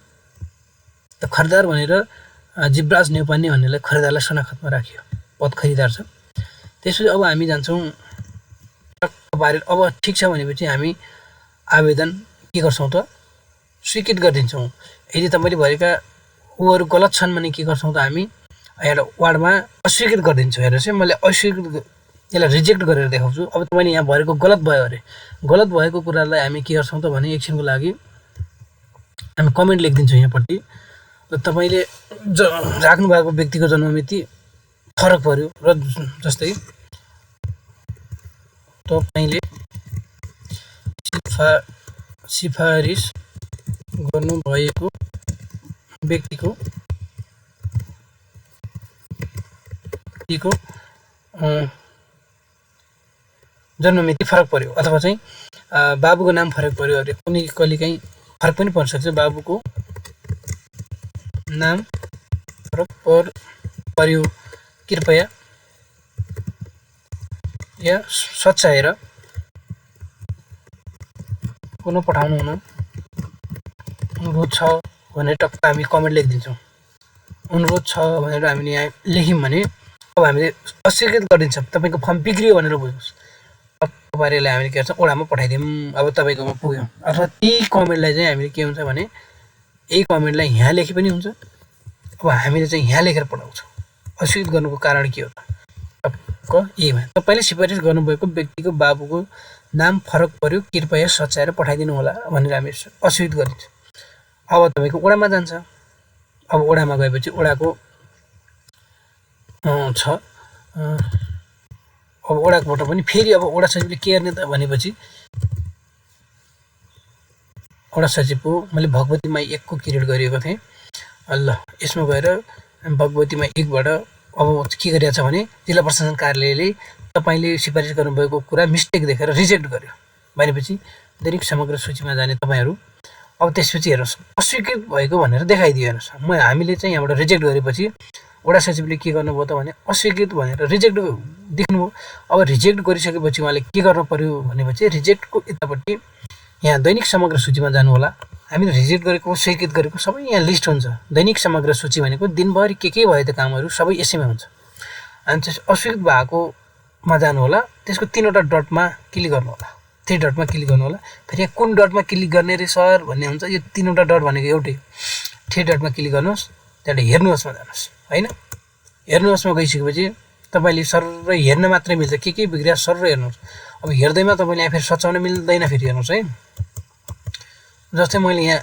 [SPEAKER 1] त खरिदार भनेर जीवराज नेउपाने भन्नेलाई खरिदारलाई शनाखतमा राखियो, पद खरिदार छ। त्यसपछि अब हामी जान्छौँ पारेर। अब ठिक छ भनेपछि हामी आवेदन के गर्छौँ त स्वीकृत गरिदिन्छौँ। यदि तपाईँले भरेका ऊहरू गलत छन् भने के गर्छौँ त हामी एउटा वार्डमा अस्वीकृत गरिदिन्छौँ। हेर्नुहोस् है, मैले अस्वीकृत यसलाई रिजेक्ट गरेर देखाउँछु। अब तपाईँले यहाँ भरेको गलत भयो अरे, गलत भएको कुरालाई हामी के गर्छौँ त भने एकछिनको लागि हामी कमेन्ट लेखिदिन्छौँ यहाँपट्टि। र तपाईँले राख्नुभएको व्यक्तिको जन्ममिति फरक पर्यो र जस्तै तपाईँले सिफारिस गर्नुभएको व्यक्तिको जन्ममिति फरक पर्यो, अथवा चाहिँ बाबुको नाम फरक पर्यो अरे, कुनै कहिलेकाहीँ फरक पनि पर्न सक्छ। बाबुको नाम फरक पर्यो, कृपया या सच्याएर पुनः पठाउनु हुन अनुरोध छ भनेर टक्क हामी कमेन्ट लेखिदिन्छौँ। अनुरोध छ भनेर हामीले यहाँ लेख्यौँ भने अब हामीले अस्वीकृत गरिदिन्छौँ। तपाईँको फर्म बिग्रियो भनेर बुझ्नुहोस्। टक्क पारेर हामीले के गर्छौँ, ओडामा पठाइदिउँ। अब तपाईँकोमा पुग्यौँ, अथवा त्यही कमेन्टलाई चाहिँ हामीले के हुन्छ भने यही कमेन्टलाई यहाँ लेखे पनि हुन्छ। अब हामीले चाहिँ यहाँ लेखेर पठाउँछौँ। अस्वीकृत गर्नुको कारण के हो त? टक्क यही भयो, तपाईँले सिफारिस गर्नुभएको व्यक्तिको बाबुको नाम फरक पर्यो, कृपया सच्याएर पठाइदिनु होला भनेर हामी अस्वीकृत गरिदिन्छौँ। अब तपाईँको ओडामा जान्छ। अब ओडामा गएपछि ओडाको छ, अब ओडाकोबाट पनि फेरि अब ओडा सचिवले के गर्ने त भनेपछि ओडा सचिवको मैले भगवती माई 1 को क्रिएट गरिएको थिएँ। ल यसमा गएर भगवती माई 1 बाट अब के गरिरहेछ भने जिल्ला प्रशासन कार्यालयले तपाईँले सिफारिस गर्नुभएको कुरा मिस्टेक देखेर रिजेक्ट गर्यो भनेपछि दैनिक समग्र सूचीमा जाने तपाईँहरू। अब त्यसपछि हेर्नुहोस् अस्वीकृत भएको भनेर देखाइदियो। हेर्नुहोस् हामीले चाहिँ यहाँबाट रिजेक्ट गरेपछि वडा सचिवले के गर्नुभयो त भने अस्वीकृत भनेर रिजेक्ट देख्नुभयो। अब रिजेक्ट गरिसकेपछि उहाँले के गर्नु पर्यो भनेपछि रिजेक्टको यतापट्टि यहाँ दैनिक समग्र सूचीमा जानु होला। हामीले रिजेक्ट गरेको स्वीकृत गरेको सबै यहाँ लिस्ट हुन्छ। दैनिक समग्र सूची भनेको दिनभरि के भयो त कामहरू सबै यसैमा हुन्छ। अनि त्यस अस्वीकृत भएकोमा जानु होला, त्यसको 3वटा डटमा क्लिक गर्नु होला, 3 डटमा क्लिक गर्नु होला। फेरि यहाँ कुन डटमा क्लिक गर्ने रे सर भन्ने हुन्छ। यो 3वटा डट भनेको एउटै, 3 डटमा क्लिक गर्नुहोस्, त्यहाँबाट हेर्नुहोस्मा जानुहोस् हैन। हेर्नुहोस्मा गइसकेपछि तपाईँले सर हेर्न मात्रै मिल्छ, के बिग्रिया सर हेर्नुहोस्। अब हेर्दैमा तपाईँले यहाँ फेरि सच्याउन मिल्दैन। फेरि हेर्नुहोस् है, जस्तै मैले यहाँ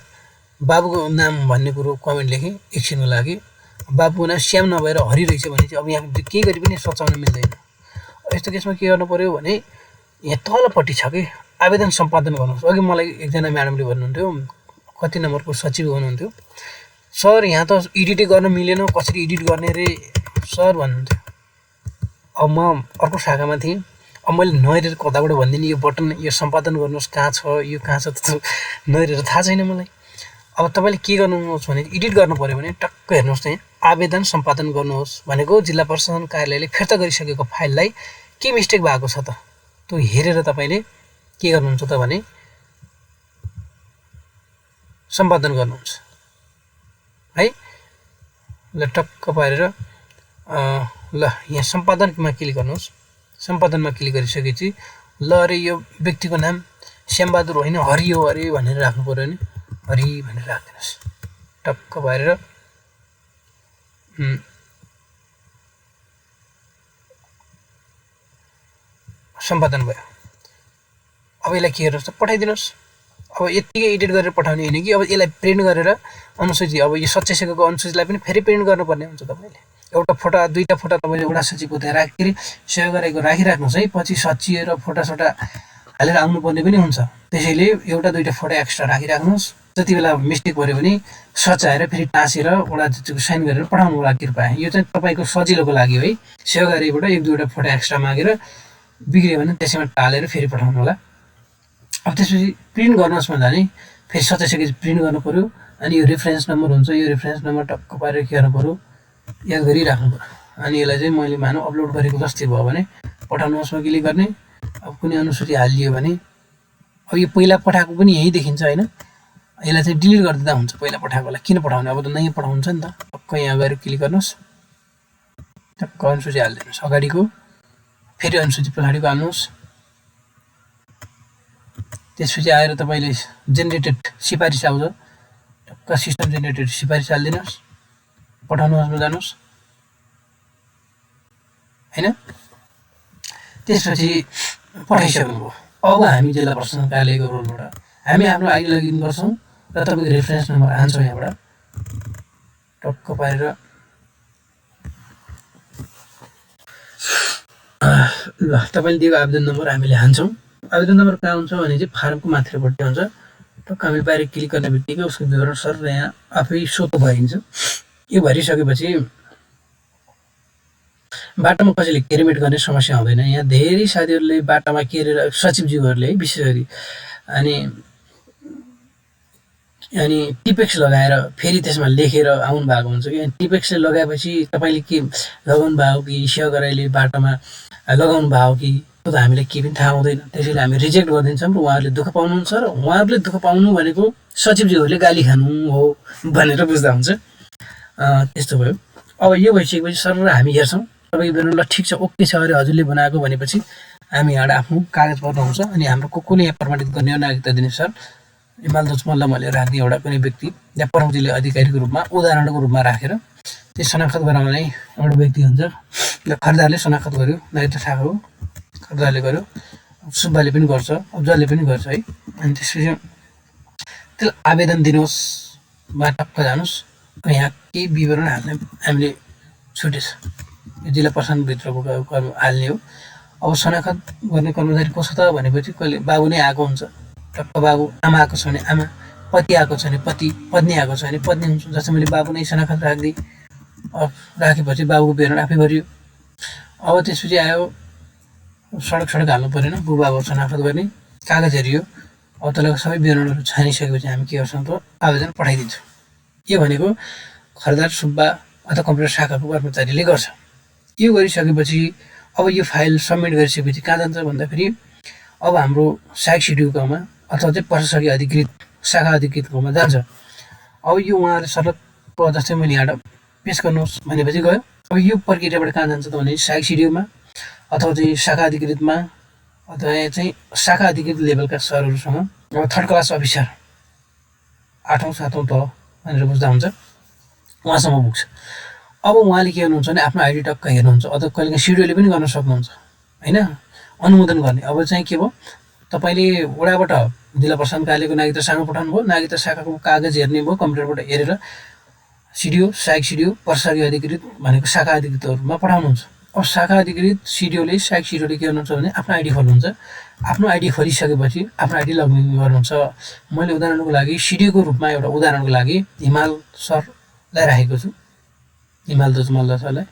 [SPEAKER 1] बाबुको नाम भन्ने कुरो कमेन्ट लेखेँ एकछिनको लागि। बाबुको नाम श्याम नभएर हरि रहेछ भने चाहिँ अब यहाँ के गरी पनि सच्याउन मिल्दैन। यस्तो केसमा के गर्नु पर्यो भने यहाँ तलपट्टि छ कि आवेदन सम्पादन गर्नुहोस्। अघि मलाई एकजना म्याडमले भन्नुहुन्थ्यो, कति नम्बरको सचिव हुनुहुन्थ्यो, सर यहाँ त एडिटै गर्न मिलेन, कसरी एडिट गर्ने रे सर भन्नुहुन्थ्यो। अब म अर्को शाखामा थिएँ। अब मैले नहेरेर कताबाट भनिदिने यो बटन यो सम्पादन गर्नुहोस् कहाँ छ, यो कहाँ छ त नहेरेर थाहा छैन मलाई। अब तपाईँले के गर्नुहोस् भने एडिट गर्नु पऱ्यो भने टक्क हेर्नुहोस् त्यहाँ आवेदन सम्पादन गर्नुहोस् भनेको जिल्ला प्रशासन कार्यालयले फिर्ता गरिसकेको फाइललाई के मिस्टेक भएको छ त त्यो हेरेर तपाईँले के गर्नुहुन्छ त भने सम्पादन गर्नुहुन्छ है। ल टक्क पारेर ल यहाँ सम्पादनमा क्लिक गर्नुहोस्। सम्पादनमा क्लिक गरिसकेपछि ल अरे यो व्यक्तिको नाम श्यामबहादुर होइन हरि हो अरे भनेर राख्नु पर्यो नि, हरि भनेर राखिदिनुहोस्। टक्क पारेर सम्पादन भयो। अब यसलाई के गर्नुहोस् त पठाइदिनुहोस्। अब यतिकै एडिट गरेर पठाउने होइन कि अब यसलाई प्रिन्ट गरेर अनुसूची, अब यो सच्याइसकेको अनुसूचीलाई पनि फेरि प्रिन्ट गर्नुपर्ने हुन्छ। तपाईँले एउटा फोटा 2टा फोटा तपाईँले वडा सचिवको त्यहाँ राखेर सेभ गरेको राखिराख्नुहोस् है। पछि सचिएर फोटासोटा हालेर आउनुपर्ने पनि हुन्छ। त्यसैले एउटा 2टा फोटो एक्स्ट्रा राखिराख्नुहोस्। जति बेला मिस्टेक पऱ्यो भने सच्याएर फेरि टाँसेर वडा सचिवको साइन गरेर पठाउनु होला कृपया। यो चाहिँ तपाईँको सजिलोको लागि है। सेभ गरेबाट 1-2वटा फोटो एक्स्ट्रा मागेर बिग्रियो भने त्यसैमा टालेर फेरि पठाउनु होला। अब त्यसपछि प्रिन्ट गर्नुहोस् भन्दा नि फेरि सताइसकेपछि प्रिन्ट गर्नु पऱ्यो। अनि यो रेफरेन्स नम्बर हुन्छ, यो रेफरेन्स नम्बर टक्क पारेर के गर्नु पऱ्यो, याद गरिराख्नु पऱ्यो। अनि यसलाई चाहिँ मैले मानव अपलोड गरेको जस्तै भयो भने पठाउनुहोस्मा क्लिक गर्ने। अब कुनै अनुसूची हालिदियो भने अब यो पहिला पठाएको पनि यहीँ देखिन्छ होइन, यसलाई चाहिँ डिलिट गरिदिँदा हुन्छ पहिला पठाएकोलाई, किन पठाउने, अब त नयाँ पठाउनुहुन्छ नि त। टक्क यहाँ गएर क्लिक गर्नुहोस्, टक्क अनुसूची हालिदिनुहोस् अगाडिको, फेरि अनुसूची पछाडिको हाल्नुहोस्। त्यसपछि आएर तपाईँले जेनेरेटेड सिफारिस आउँछ, टक्क सिस्टम जेनेरेटेड सिफारिस हालिदिनुहोस्, पठाउनुहोस्मा जानुहोस् होइन। त्यसपछि पठाइसक्नुभयो। अब हामी जिल्ला प्रशासन कार्यालयको रोलबाट हामी आफ्नो आइडी लगइन गर्छौँ र तपाईँको रेफरेन्स नम्बर हान्छौँ यहाँबाट टक्क पारेर। ल तपाईँले दिएको आवेदन नम्बर हामीले हान्छौँ। आवेदन नम्बर कहाँ हुन्छ भने चाहिँ फारमको माथिल्लोपट्टि हुन्छ। टक्क हामी बाहिर क्लिक गर्ने बित्तिकै उसको विवरण सर यहाँ आफै सोतो भरिन्छ। यो भरिसकेपछि बाटोमा कसैले केरिमेट गर्ने समस्या हुँदैन। यहाँ धेरै साथीहरूले बाटोमा केरेर सचिवज्यूहरूले है विशेष गरी अनि टिपेक्स लगाएर फेरि त्यसमा लेखेर आउनु भएको हुन्छ कि टिपेक्सले लगाएपछि तपाईँले के लगाउनु भएको कि सेवा गराइले बाटोमा लगाउनु भएको कि त्यो त हामीलाई केही पनि थाहा हुँदैन। त्यसैले हामी रिजेक्ट गरिदिन्छौँ र उहाँहरूले दुःख पाउनुहुन्छ र उहाँहरूले दुःख पाउनु भनेको सचिवज्यूहरूले गाली खानु हो भनेर बुझ्दा हुन्छ। त्यस्तो भयो। अब यो भइसकेपछि सर हामी हेर्छौँ तपाईँको विवरण ल ठिक छ ओके छ अरे हजुरले बनाएको भनेपछि हामी यहाँ आफ्नो कागजपत्र हुन्छ। अनि हाम्रो कसले यहाँ प्रमाणित गर्ने हो नागरिकता दिने सर हिमालदोज मल्ल मैले राख्ने एउटा कुनै व्यक्ति या प्रमुख जिल्ला अधिकारीको रूपमा उदाहरणको रूपमा राखेर त्यो शनाखत गराउने एउटा व्यक्ति हुन्छ। खरिदारले शनाखत गर्यो, नागरिकता शाखा हो खरिदारले गर्यो, सुब्बाले पनि गर्छ, जसले पनि गर्छ है। अनि त्यसपछि त्यसलाई आवेदन दिनुहोस् वा टक्क जानुहोस्। यहाँ केही विवरण हाल्ने हामीले छुटेछ, यो जिल्ला प्रशासनभित्रको हाल्ने हो। अब शनाखत गर्ने कर्मचारी कसो त भनेपछि कहिले बाबु नै आएको हुन्छ, टक्क बाबु, आमा आएको छ भने आमा, पति आएको छ भने पति, पत्नी आएको छ भने पत्नी हुन्छ। जस्तै मैले बाबु नै शनाखत राखिदिएँ, राखेपछि बाबुको विवरण आफै भरियो। अब त्यसपछि आयो सडक हाल्नु परेन, बुबाबु शनाखत गर्ने कागज हेरियो। अब त्यसलाई सबै विवरणहरू छानिसकेपछि हामी के गर्छौँ त आवेदन पठाइदिन्छौँ। यो भनेको खरिदार सुब्बा अथवा कम्प्युटर शाखाको कर्मचारीले गर्छ। यो गरिसकेपछि अब यो फाइल सबमिट गरिसकेपछि कहाँ जान्छ भन्दाखेरि अब हाम्रो सहायक सिडिओकोमा अथवा चाहिँ प्रशासकीय अधिकृत शाखा अधिकृतकोमा जान्छ। अब यो उहाँहरूले सर्लक्क जस्तै मैले यहाँ पेस गर्नुहोस् भनेपछि गयो। अब यो प्रक्रियाबाट कहाँ जान्छ त भने सहायक सिडिओमा अथवा चाहिँ शाखा अधिकृतमा अथवा चाहिँ शाखा अधिकृत लेभलका सरहरूसँग अब थर्ड क्लास अफिसर 8औँ 7औँ तह भनेर बुझ्दा हुन्छ, उहाँसम्म पुग्छ। अब उहाँले के गर्नुहुन्छ भने आफ्नो आइडी टक्क हेर्नुहुन्छ अथवा कहिलेकाहीँ सिडिओले पनि गर्न सक्नुहुन्छ होइन, अनुमोदन गर्ने। अब चाहिँ के भयो तपाईँले वडाबाट जिल्ला प्रशासन कार्यालयको नागरिकता शाखा पठाउनु भयो, नागरिकता शाखाको कागज हेर्ने भयो, कम्प्युटरबाट हेरेर सिडिओ सहायक सिडिओ प्रशासकीय अधिकृत भनेको शाखा अधिकृतहरूमा पठाउनुहुन्छ। अब शाखा अधिकृत सिडिओले सहायक सिडिओले के गर्नुहुन्छ भने आफ्नो आइडी खोल्नुहुन्छ। आफ्नो आइडी खोलिसकेपछि आफ्नो आइडी लगइन गर्नुहुन्छ। मैले उदाहरणको लागि सिडिओको रूपमा एउटा उदाहरणको लागि हिमाल सरलाई राखेको छु, हिमालदोज मल्ल सरलाई।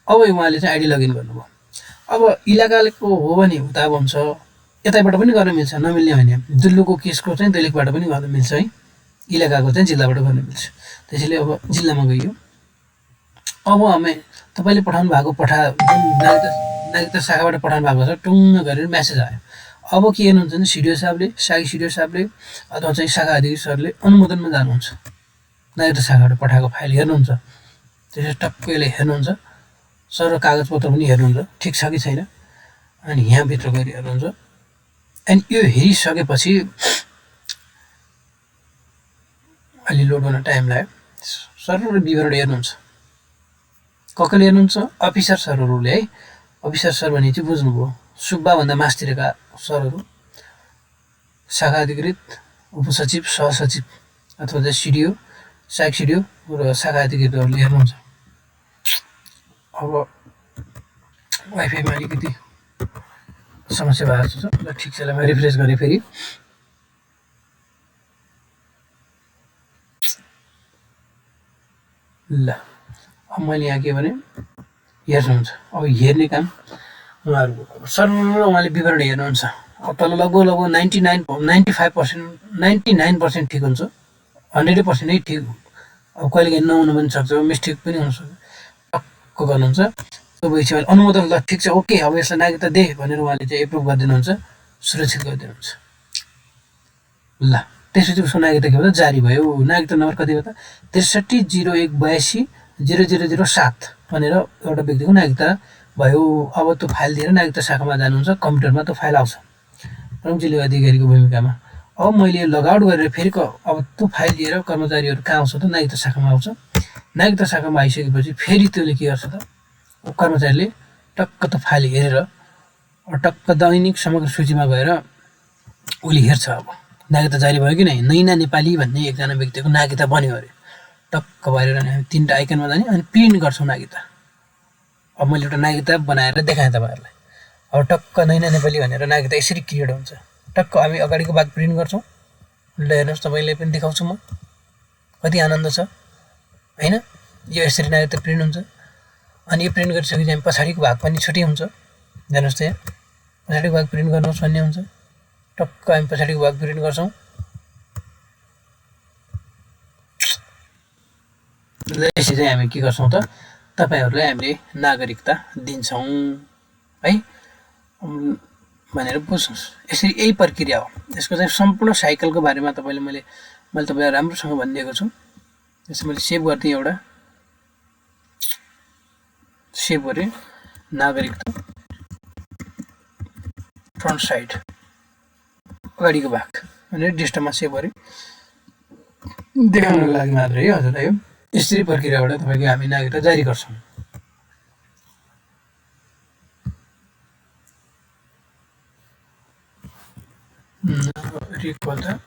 [SPEAKER 1] अब उहाँले चाहिँ आइडी लगइन गर्नुभयो। अब इलाकाको हो भने उता भन्छ, यतैबाट पनि गर्न मिल्छ, नमिल्ने होइन। दुल्लुको केसको चाहिँ दैलेखबाट पनि गर्न मिल्छ है, इलाकाको चाहिँ जिल्लाबाट गर्न मिल्छ। त्यसैले अब जिल्लामा गइयो। अब हामी तपाईँले पठाउनु भएको नागरिकता शाखाबाट पठाउनु भएको छ टुङ्ग गरेर म्यासेज आयो। अब के हेर्नुहुन्छ भने सिडिओ साहबले, सहायक सिडिओ साहबले अथवा चाहिँ शाखा अधिकृत सरले अनुमोदनमा जानुहुन्छ। नागरिकता शाखाबाट पठाएको फाइल हेर्नुहुन्छ, त्यसरी टक्क यसले हेर्नुहुन्छ, सर कागजपत्र पनि हेर्नुहुन्छ ठिक छ कि छैन, अनि यहाँभित्र गएर हेर्नुहुन्छ। अनि यो हेरिसकेपछि अलि लोड गर्न टाइम लाग्यो। सर विवरण हेर्नुहुन्छ, कसले हेर्नुहुन्छ? अफिसर सरहरूले है। अफिसर सर भने चाहिँ बुझ्नुभयो, सुब्बाभन्दा मास्तिरका सरहरू, शाखा अधिकृत, उपसचिव, सहसचिव अथवा चाहिँ सिडिओ, सहायक सिडिओ र शाखा अधिकृतहरूले हेर्नुहुन्छ। अब वाइफाईमा अलिकति समस्या भएको छ, ल ठिक छ, म रिफ्रेस गरेँ फेरि। ल अब मैले यहाँ के भने हेर्नुहुन्छ। अब हेर्ने काम उहाँहरूको सर उहाँले विवरण हेर्नुहुन्छ। तल लगभग 99% ठिक हुन्छ, 100% नै ठिक। अब कहिलेकाहीँ नहुन पनि सक्छ, मिस्टेक पनि हुनसक्छ, टक्क गर्नुहुन्छ त्यो भएपछि मैले अनुमोदन ल ठिक छ ओके अब यसलाई नागरिकता दे भनेर उहाँले चाहिँ एप्रुभ गरिदिनुहुन्छ, सुरक्षित गरिदिनुहुन्छ। ल त्यसपछि उसको नागरिकता के भयो जारी भयो। नागरिकता नम्बर कति हो त 6301820007 भनेर एउटा व्यक्तिको नागरिकता भयो। अब त्यो फाइल दिएर नागरिकता शाखामा जानुहुन्छ, कम्प्युटरमा त्यो फाइल आउँछ प्रमुख जिल्ला अधिकारीको भूमिकामा। अब मैले लगआउट गरेर फेरि अब त्यो फाइल लिएर कर्मचारीहरू कहाँ आउँछ त नागरिकता शाखामा आउँछ। नागरिकता शाखामा आइसकेपछि फेरि त्यसले के गर्छ त कर्मचारीले टक्क त्यो फाइल हेरेर टक्क दैनिक समग्र सूचीमा गएर उसले हेर्छ अब नागरिकता जारी भयो कि नै। नैना नेपाली भन्ने एकजना व्यक्तिको नागरिकता बन्यो अरे, टक्क भएर हामी 3टा आइकनमा जाने अनि प्रिन्ट गर्छौँ नागरिकता। अब मैले एउटा नागरिकता बनाएर देखाएँ तपाईँहरूलाई। अब टक्क नैना नेपाली भनेर नागरिकता यसरी क्रिएट हुन्छ। टक्क हामी अगाडिको भाग प्रिन्ट गर्छौँ। ल हेर्नुहोस् तपाईँले पनि देखाउँछु म, कति आनन्द छ होइन। यो यसरी नागरिकता प्रिन्ट हुन्छ। अनि यो प्रिन्ट गरिसकेपछि हामी पछाडिको भाग पनि छुट्टै हुन्छ। हेर्नुहोस् त यहाँ पछाडिको भाग प्रिन्ट गर्नुहोस् भन्ने हुन्छ। टक्क हामी पछाडिको भाग प्रिन्ट गर्छौँ। यसरी चाहिँ हामी के गर्छौँ त तपाईँहरूलाई हामीले नागरिकता दिन्छौँ है भनेर बुझ्नुहोस्। यसरी यही प्रक्रिया हो। यसको चाहिँ सम्पूर्ण साइकलको बारेमा मैले तपाईँलाई राम्रोसँग भनिदिएको छु। यसो मैले सेभ गरिदिएँ, एउटा सेभ गरेँ नागरिकता फ्रन्ट साइड अगाडिको भाग भनेर डेस्कटपमा सेभ गरेँ देखाउनको लागि मात्रै है हजुरलाई। यसरी प्रक्रियाबाट तपाईँको हामी नागरिकता जारी गर्छौँ। रिकल द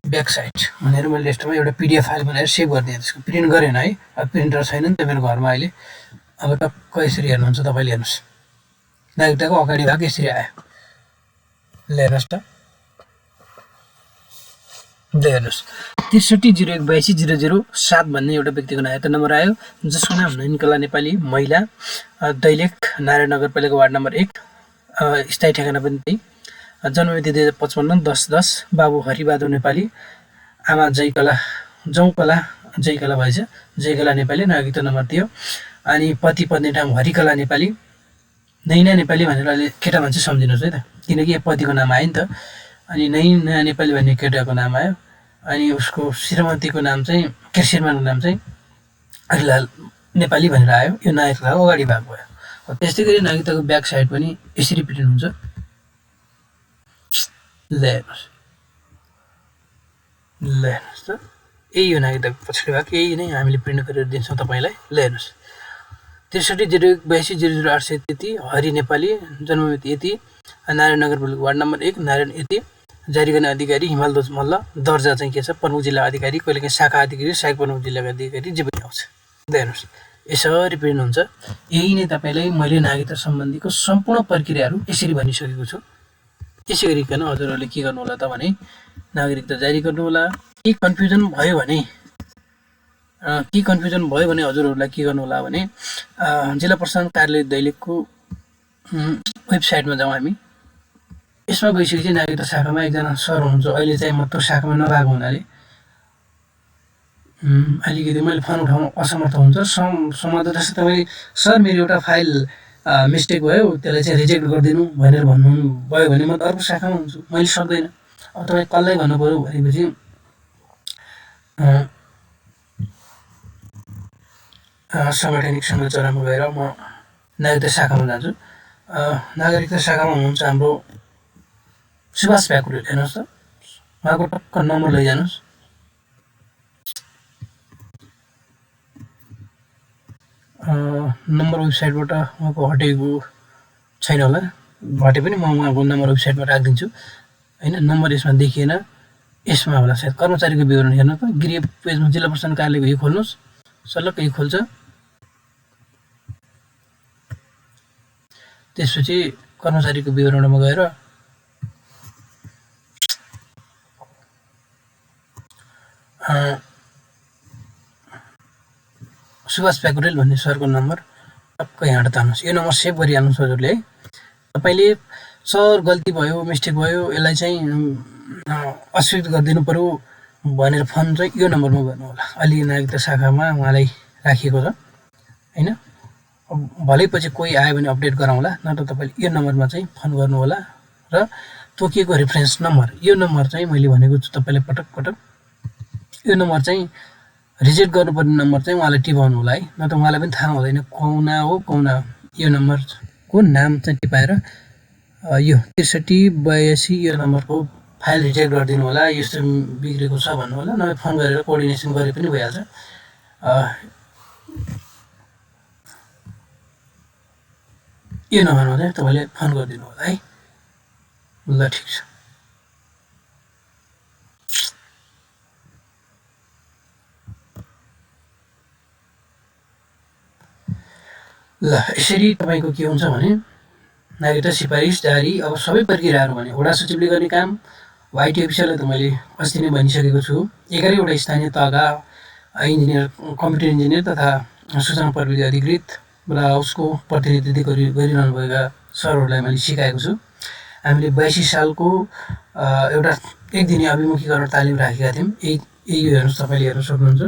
[SPEAKER 1] ब्याक साइड भनेर मैले डेस्कटपमा एउटा पिडिएफ फाइल बनाएर सेभ गरिदिएँ। त्यसको प्रिन्ट गरेन है, अब प्रिन्टर छैन नि त मेरो घरमा अहिले। अब टक्क यसरी हेर्नुहुन्छ तपाईँले, हेर्नुहोस् नागरिकताको अगाडि भाग यसरी आयो। ल हेर्नुहोस् त, ल हेर्नुहोस् 6301820007 भन्ने एउटा व्यक्तिको नागरिकता नम्बर आयो, जसको नाम नैनकला नेपाली, महिला, दैलेख, नारायण नगरपालिका वार्ड नम्बर 1, स्थायी ठेगाना पनि त्यही, जन्ममिति 2055 10/10, बाबु हरिबहादुर नेपाली, आमा जयकला भएछ जयकला नेपाली, नागरिकता नम्बर थियो। अनि पति पत्नी नाम हरिकला नेपाली, नैना नेपाली भनेर अहिले केटा मान्छे सम्झिनुहोस् है त, किनकि पतिको नाम आयो नि त। अनि नैना नेपाली भन्ने केटाको नाम आयो। अनि उसको श्रीमतीको नाम चाहिँ श्रीमानको नाम चाहिँ हरिलाल नेपाली भनेर आयो। यो नागरिकताको अगाडि भाग भयो। त्यस्तै गरी नागरिकताको ब्याक साइड पनि यसरी प्रिन्ट हुन्छ। ल हेर्नुहोस् त, यही हो नागरिकताको पछाडि भाग, यही नै हामीले प्रिन्ट गरेर दिन्छौँ तपाईँलाई। ल हेर्नुहोस् 630182000833, हरि नेपाली, जन्ममिति यति, नारायण नगरपालिका वार्ड नम्बर 1, नारायण यति, जारी गर्ने अधिकारी हिमालध्वज मल्ल, दर्जा चाहिँ के छ प्रमुख जिल्ला अधिकारी, कहिलेकाहीँ शाखा अधिकारी, सहायक प्रमुख जिल्लाका अधिकारी जे पनि आउँछ। ल हेर्नुहोस् यसरी प्रिन्ट हुन्छ। यही नै तपाईँलाई मैले नागरिकता सम्बन्धीको सम्पूर्ण प्रक्रियाहरू यसरी भनिसकेको छु। यसै गरिकन हजुरहरूले के गर्नु होला त भने नागरिकता जारी गर्नु होला। केही कन्फ्युजन भयो भने हजुरहरूलाई के गर्नु होला भने जिल्ला प्रशासन कार्यालय दैलेखको वेबसाइटमा जाउँ हामी। यसमा गइसकेपछि नागरिकता शाखामा एकजना सर हुनुहुन्छ, अहिले चाहिँ म त्यो शाखामा नभएको हुनाले अलिकति मैले फोन उठाउन असमर्थ हुन्छ। सम्बन्ध जस्तै तपाईँ सर मेरो एउटा फाइल मिस्टेक भयो, त्यसलाई चाहिँ रिजेक्ट गरिदिनु भनेर भन्नुभयो भने म त अर्को शाखामा हुन्छु, मैले सक्दैन। अब तपाईँ कसलाई भन्नु पऱ्यो भनेपछि साङ्गठनिक संरचनामा गएर म नागरिकता शाखामा जान्छु। नागरिकता शाखामा हुनुहुन्छ हाम्रो सुभाष प्याकुरेल, हेर्नुहोस् त उहाँको टक्क नम्बर लैजानुहोस्। नम्बर वेबसाइटबाट उहाँको हटेको छैन होला, हटे पनि म उहाँको नम्बर वेबसाइटमा राखिदिन्छु होइन। नम्बर यसमा देखिएन, यसमा होला सायद कर्मचारीको विवरण हेर्नु त, गृह पेजमा जिल्ला प्रशासन कार्यालयको यो खोल्नुहोस्, सल्लक्क यो खोल्छ। त्यसपछि कर्मचारीको विवरणमा गएर सुभाष प्याकुरेल भन्ने सरको नम्बर टक्क यहाँबाट तान्नुहोस्। यो नम्बर सेभ गरिहाल्नुहोस् हजुरले है। तपाईँले सर गल्ती भयो, मिस्टेक भयो, यसलाई चाहिँ अस्वीकृत गरिदिनु पऱ्यो भनेर फोन चाहिँ यो नम्बरमा गर्नुहोला। अलि नागरिकता शाखामा उहाँलाई राखिएको छ होइन। भलै पछि कोही आयो भने अपडेट गराउँला, नत्र तपाईँले यो नम्बरमा चाहिँ फोन गर्नुहोला र तोकिएको रेफरेन्स नम्बर, यो नम्बर चाहिँ मैले भनेको छु तपाईँलाई पटक पटक, यो नम्बर चाहिँ रिजेक्ट गर्नुपर्ने नम्बर चाहिँ उहाँलाई टिपाउनु होला है, नत्र उहाँलाई पनि थाहा हुँदैन कौना हो कौना हो। यो नम्बरको नाम चाहिँ टिपाएर यो ६३८२ यो नम्बरको फाइल रिजेक्ट गरिदिनु होला, यस्तो बिग्रेको छ भन्नु होला, नभए फोन गरेर कोअर्डिनेसन गरे पनि भइहाल्छ। यो नम्बरमा चाहिँ तपाईँले फोन गरिदिनु होला है। ल ठिक छ। ल यसरी तपाईँको के हुन्छ भने नागरिकता सिफारिस जारी अब सबै प्रक्रियाहरू भने वडा सचिवले गर्ने काम, आइटी अफिसरलाई त मैले अस्ति नै भनिसकेको छु। 11वटा स्थानीय तहका इन्जिनियर, कम्प्युटर इन्जिनियर तथा सूचना प्रविधि अधिकृत र उसको प्रतिनिधित्व गरिरहनु भएका सरहरूलाई मैले सिकाएको छु। हामीले 82 सालको एउटा 1 दिने अभिमुखीकरण तालिम राखेका थियौँ। यही हेर्नुहोस्, तपाईँले हेर्न सक्नुहुन्छ।